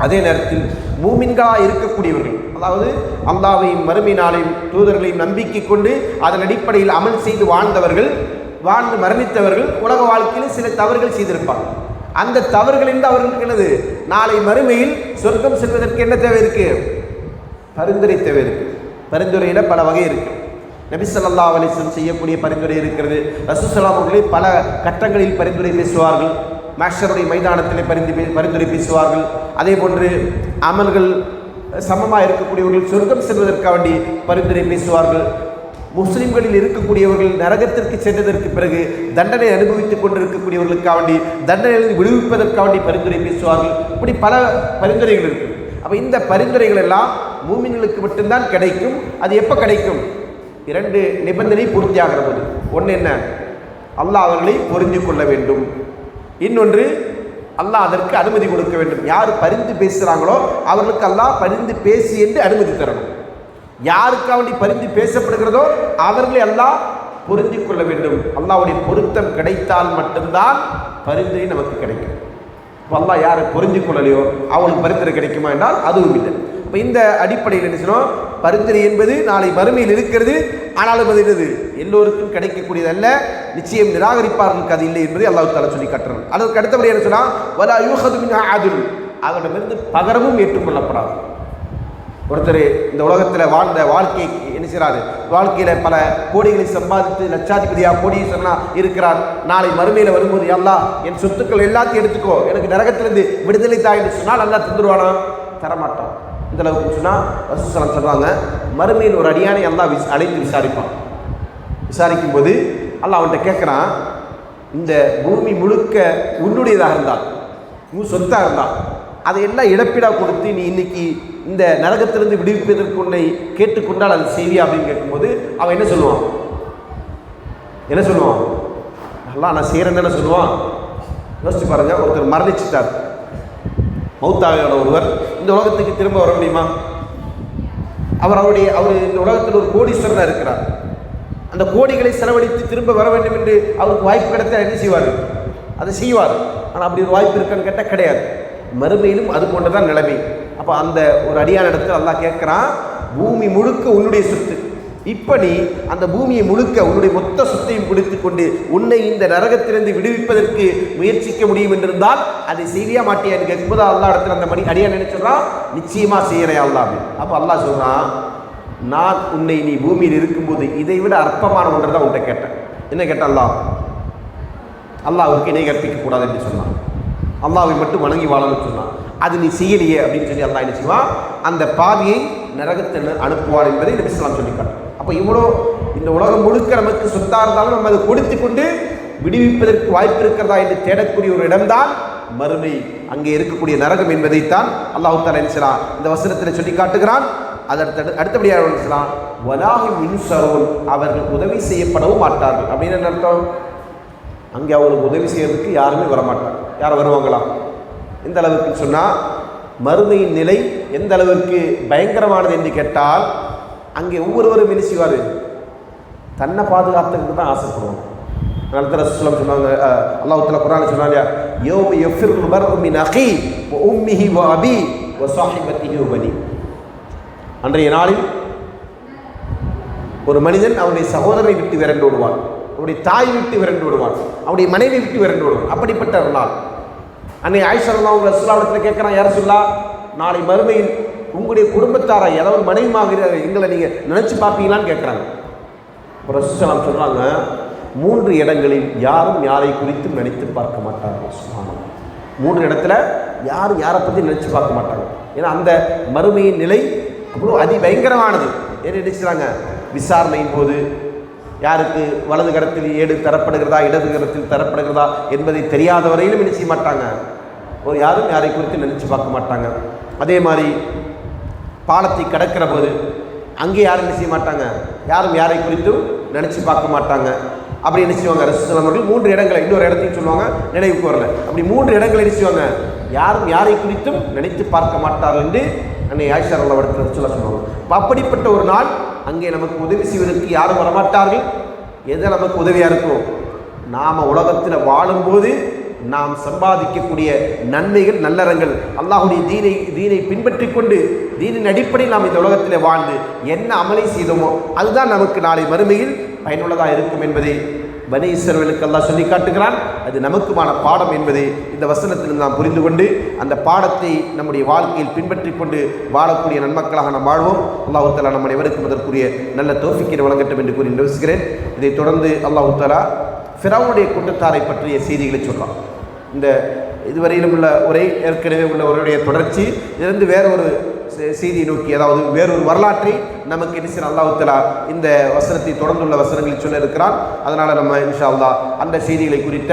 S1: அதே நேரத்தில் மூமின்களாக இருக்கக்கூடியவர்கள், அதாவது அல்லாஹ்வையும் மறுமை நாளையும் தூதர்களையும் நம்பிக்கை கொண்டு அதன் அடிப்படையில் அமல் செய்து வாழ்ந்து மரணித்தவர்கள் உலக வாழ்க்கையில் சில தவறுகள் செய்திருப்பார்கள். அந்த தவறுகளிலிருந்து அவர்களுக்கு என்னது, நாளை மறுமையில் சொர்க்கம் செல்வதற்கு என்ன தேவை இருக்கு, பரிந்துரை தேவை இருக்கு. பரிந்துரையில் பல வகை இருக்கு. நபி ஸல்லல்லாஹு அலைஹி வஸல்லம் செய்யக்கூடிய பரிந்துரை இருக்கிறது. ரசூல் ஸல்லல்லாஹு அலைஹி வஸல்லம் பல கட்டங்களில் பரிந்துரை பேசுவார்கள். மஹ்ஷருடைய மைதானத்தில் பரிந்துரை பேசுவார்கள். அதே போன்று அமல்கள் சமமாக இருக்கக்கூடியவர்கள் சொர்க்கம் செல்வதற்காக வேண்டி பரிந்துரை பேசுவார்கள். முஸ்லிம்களில் இருக்கக்கூடியவர்கள் நரகத்திற்கு சென்றதற்கு பிறகு தண்டனை அனுபவித்துக் கொண்டிருக்கக்கூடியவர்களுக்காக வேண்டி தண்டனையிலிருந்து விடுவிப்பதற்காக வேண்டி பரிந்துரை பேசுவார்கள். இப்படி பல பரிந்துரைகள் இருக்கு. அப்போ இந்த பரிந்துரைகள் எல்லாம் மூமின்களுக்கு மட்டும்தான் கிடைக்கும். அது எப்போ கிடைக்கும், 2 நிபந்தனை பூர்த்தியாகிற போது. ஒன்று என்ன, அல்லாஹ் அவர்களை பொருந்தி கொள்ள வேண்டும். இன்னொன்று, அல்லாஹ் அதற்கு அனுமதி கொடுக்க வேண்டும். யார் பரிந்து பேசுகிறாங்களோ அவர்களுக்கு அல்லாஹ் பரிந்து பேசி என்று அனுமதி தரணும். யாருக்காக வேண்டி பரிந்து பேசப்படுகிறதோ அவர்களை அல்லாஹ் பொருந்தி கொள்ள வேண்டும். அல்லாஹ்வுடைய பொருத்தம் கிடைத்தால் மட்டும்தான் பரிந்துரை நமக்கு கிடைக்கும். அல்லாஹ் யாரை பொருந்தி கொள்ளலையோ அவங்களுக்கு பரிந்துரை கிடைக்குமா என்றால் அதுவும் இல்லை. இப்போ இந்த அடிப்படையில் என்ன சொன்னோம், பரிந்துரை என்பது நாளை மறுமையில் இருக்கிறது. ஆனாலும் அது என்னது, எல்லோருக்கும் கிடைக்கக்கூடியது அல்ல. நிச்சயம் நிராகரிப்பார்களுக்கு அது இல்லை என்பதை அல்லாஹ் தஆலா சொல்லி காட்டுறான். அதற்கு அடுத்தபடி என்ன சொன்னால், வலா யூஹது மின்ஹா ஆதுல், அவரிடமிருந்து பகரமும் ஏற்றுக்கொள்ளப்படாது. ஒருத்தர் இந்த உலகத்தில் வாழ்ந்த வாழ்க்கை என்ன செய்கிறாரு, வாழ்க்கையில் பல கோடிகளை சம்பாதித்து லட்சாதிபதியாக கோடீஸ்வரனாக இருக்கிறார். நாளை மறுமையில் வரும்போது, அல்லாஹ் என் சொத்துக்கள் எல்லாத்தையும் எடுத்துக்கோ, எனக்கு நரகத்திலிருந்து விடுதலை தா என்று சொன்னால் அல்லாஹ் தந்துருவானா, தரமாட்டான். இந்த அளவுக்கு சொன்னால் ரசூல் ஸல்லல்லாஹு அலைஹி வஸல்லம் சொல்கிறாங்க, மறுமையில் ஒரு அடியானை அல்லாஹ் அழைத்து விசாரிப்பான். விசாரிக்கும் போது அல்லாஹ் அவன்கிட்ட கேட்குறான், இந்த பூமி முழுக்க உன்னுடையதாக இருந்தால், சொத்தாக இருந்தால் அதையெல்லாம் இழப்பீடாக கொடுத்து நீ இன்னைக்கு இந்த நரகத்திலிருந்து விடுவிப்பதற்கு உன்னை கேட்டுக்கொண்டால் அது செய்வியா அப்படின்னு கேட்கும்போது அவன் என்ன சொல்லுவான்? நல்லா நான் செய்கிறேன்னு என்ன சொல்லுவான்? யோசிச்சு பாருங்க, ஒருத்தர் மரணிச்சிட்டார், மௌத்தாவியோட ஒருவர் இந்த உலகத்துக்கு திரும்ப வர முடியுமா? அவர் இந்த உலகத்தில் ஒரு கோடீஸ்வரனாக இருக்கிறார். அந்த கோடிகளை செலவழித்து திரும்ப வர வேண்டும் என்று அவருக்கு வாய்ப்பு கிடைத்தால் என்ன செய்வார்? அதை செய்வார். ஆனால் அப்படி ஒரு வாய்ப்பு இருக்கான்னு கேட்டால் கிடையாது. மறுமையிலும் அது போன்று தான் நிலைமை. அப்போ அந்த ஒரு அடியான இடத்துல அல்லாஹ் கேட்குறான், பூமி முழுக்க உன்னுடைய சொத்து, இப்போ நீ அந்த பூமியை முழுக்க உன்னுடைய மொத்த சொத்தையும் பிடித்து கொண்டு உன்னை இந்த நரகத்திலிருந்து விடுவிப்பதற்கு முயற்சிக்க முடியும் என்றிருந்தால் அதை செய்வியா மாட்டியான்னு கேட்கும்போது அல்லா இடத்துல அந்த அடியா நினைச்சுறான், நிச்சயமா செய்யறேன் அல்லா அப்படின்னு. அப்போ அல்லாஹ் சொல்றான், நான் உன்னை நீ பூமியில் இருக்கும்போது இதை விட அற்பமான ஒன்றை தான் உன்கிட்ட கேட்டேன். என்ன கேட்டான்? அல்லாஹ்வுக்கு இணை கற்பிக்க கூடாது என்று சொன்னான். அல்லாஹ்வை மட்டும் வணங்கி வாழணும்னு சொன்னான். அது நீ செய்யலையே அப்படின்னு சொல்லி அல்லாஹ் என்ன செய்வான்? அந்த பாவியை நரகத்தில் அனுப்புவார் என்பதை நபி ஸல்லல்லாஹு அலைஹி வஸல்லம் சொல்லிக்காட்டு. அப்போ இவ்வளோ இந்த உலகம் முழுக்க நமக்கு சொத்தாக இருந்தாலும் நம்ம அதை கொடுத்து கொண்டு விடுவிப்பதற்கு வாய்ப்பு இருக்கிறதா என்று தேடக்கூடிய ஒரு இடம்தான் மறுமை, அங்கே இருக்கக்கூடிய நரகம் என்பதைத்தான் அல்லாஹ் தஆலா என்ன செய்றான் இந்த வசனத்தில் சொல்லி காட்டுகிறான். அடுத்தபடியாக என்ன செய்றான்? வலாஹி யுன்ஸரூன், அவர்கள் உதவி செய்யப்படவும் மாட்டார்கள். அப்படின்னு என்ன அர்த்தம்? அங்கே அவங்களுக்கு உதவி செய்யறதுக்கு யாருமே வரமாட்டாங்க. யாரும் வருவாங்களா? எந்த அளவுக்கு சொன்னால், மறுமையின் நிலை எந்த அளவுக்கு பயங்கரமானது என்று கேட்டால், அங்கே ஒவ்வொருவரும் என்ன செய்வார்? தன்னை பாதுகாத்துக்கு தான் ஆசைப்படுவாங்க. அதனால ரசூலுல்லாஹ் சொன்னாங்க, அல்லாஹ் தஆலா குர்ஆன்ல சொன்னாங்க, யௌம யஃபிருல் மர்உ மின் அஹீ வ உம்மிஹி வ அபீ வ ஸாஹிபத்திஹி வ பனீ. அன்றைய நாளில் ஒரு மனிதன் அவனுடைய சகோதரனை விட்டு விரண்டு விடுவான், அவருடைய தாய் விட்டு விரண்டு விடுவான், அவருடைய மனைவி விட்டு விரண்டு விடுவான். அப்படிப்பட்ட ஒரு நாள். அன்னை ஆயிஷா ரலியல்லாஹு ரசூலுல்லாஹ் கேட்குறான், யா ரசூலுல்லாஹ், நாளை மறுமையில் உங்களுடைய குடும்பத்தாரை ஏதாவது மனைவியாக எங்களை நீங்கள் நினச்சி பார்ப்பீங்களான்னு கேட்குறாங்க. ரசூலுல்லாஹ் சொல்கிறாங்க, 3 இடங்களில் யாரும் யாரை குறித்தும் நினைத்து பார்க்க மாட்டார்கள். சுப்ஹானல்லாஹ். 3 இடத்துல யாரும் யாரை பற்றி நினச்சி பார்க்க மாட்டாங்க. ஏன்னா அந்த மறுமையின் நிலை அவ்வளோ அதிபயங்கரமானது. என்ன நினைச்சாங்க? விசாரணையின் போது யாருக்கு வலது கரத்தில் ஏடு தரப்படுகிறதா இடது கரத்தில் தரப்படுகிறதா என்பதை தெரியாத வரையிலும் என்ன செய்ய மாட்டாங்க, யாரும் யாரை குறித்து நினச்சி பார்க்க மாட்டாங்க. அதே மாதிரி பாலத்தை கடக்கிற போது அங்கே யாரும் என்ன செய்ய மாட்டாங்க, யாரும் யாரை குறித்தும் நினச்சி பார்க்க மாட்டாங்க. அப்படி என்ன செய்வாங்க? ரசூலுல்லாஹ் அவர்கள் 3 இடங்களை, இன்னொரு இடத்தையும் சொல்லுவாங்க, நினைவுக்கு வரல, அப்படி 3 இடங்களை என்ன செய்வாங்க, யாரும் யாரை குறித்தும் நினைத்து பார்க்க மாட்டார்கள் என்று அன்னை ஆயிஷா ரலியல்லாஹு அன்ஹா ரசூலுல்லாஹ் சொல்லுவாங்க. அப்படிப்பட்ட ஒரு நாள் அங்கே நமக்கு உதவி செய்வதற்கு யாரும் வரமாட்டார்கள். எது நமக்கு உதவியாக இருக்கும்? நாம் உலகத்தில் வாழும்போது நாம் சம்பாதிக்கக்கூடிய நன்மைகள், நல்லறங்கள், அல்லாஹுடைய தீனை பின்பற்றி கொண்டு தீனின் அடிப்படையில் நாம் இந்த உலகத்தில் வாழ்ந்து என்ன அமலை செய்தோமோ அதுதான் நமக்கு நாளை மறுமையில் பயனுள்ளதாக இருக்கும் என்பதை பனி இஸ்ரவேலுக்கு அல்லாஹ் சொல்லி காட்டுகிறான். அது நமக்குமான பாடம் என்பதை இந்த வசனத்தில் நாம் புரிந்து கொண்டு அந்த பாடத்தை நம்முடைய வாழ்க்கையில் பின்பற்றி கொண்டு வாழக்கூடிய நன்மக்களாக நாம் வாழ்வோம். அல்லாஹ் தஆலா நம்ம அனைவருக்கும் அதற்குரிய நல்ல தௌஃபீக்கை வழங்கட்டும் என்று கூறி யோசிக்கிறேன். இதைத் தொடர்ந்து அல்லாஹ் தஆலா ஃபிரௌனுடைய கூட்டத்தாரை பற்றிய செய்திகளை சொல்லலாம். இந்த இதுவரையிலும் உள்ள உரை, ஏற்கனவே உள்ள உரையுடைய தொடர்ச்சி, இதிலிருந்து வேறொரு செய்தியை நோக்கி, அதாவது வேறொரு வரலாற்றை நமக்கு என்ன செய்ய அல்லாஹ் தஆலா இந்த வசனத்தை தொடர்ந்துள்ள வசனங்களில் சொல்ல இருக்கிறான். அதனால் நம்ம இன்ஷா அல்லாஹ் அந்த செய்திகளை குறித்த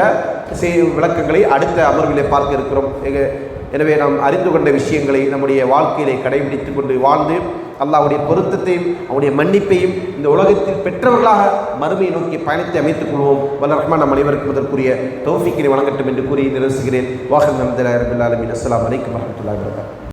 S1: விளக்கங்களை அடுத்த அமர்விலே பார்க்க இருக்கிறோம். எனவே நாம் அறிந்து கொண்ட விஷயங்களை நம்முடைய வாழ்க்கையிலே கடைபிடித்து கொண்டு வாழ்ந்து அல்லாஹ்வுடைய பொருத்தத்தையும் அவனுடைய மன்னிப்பையும் இந்த உலகத்தில் பெற்றவர்களாக மறுமையை நோக்கி பயணத்தை அமைத்துக் கொள்வோம். வல்ல ரஹ்மான் நம் அனைவருக்கும் அதற்குரிய தௌஃபீக்கினை வழங்கட்டும் என்று கூறி நிறுத்துகிறேன். வாஹிர் அல்ஹம்துலில்லாஹி ரப்பில் ஆலமீன். அஸ்ஸலாமு அலைக்கும் வரஹ்மத்துல்லாஹி வபரகாத்துஹு.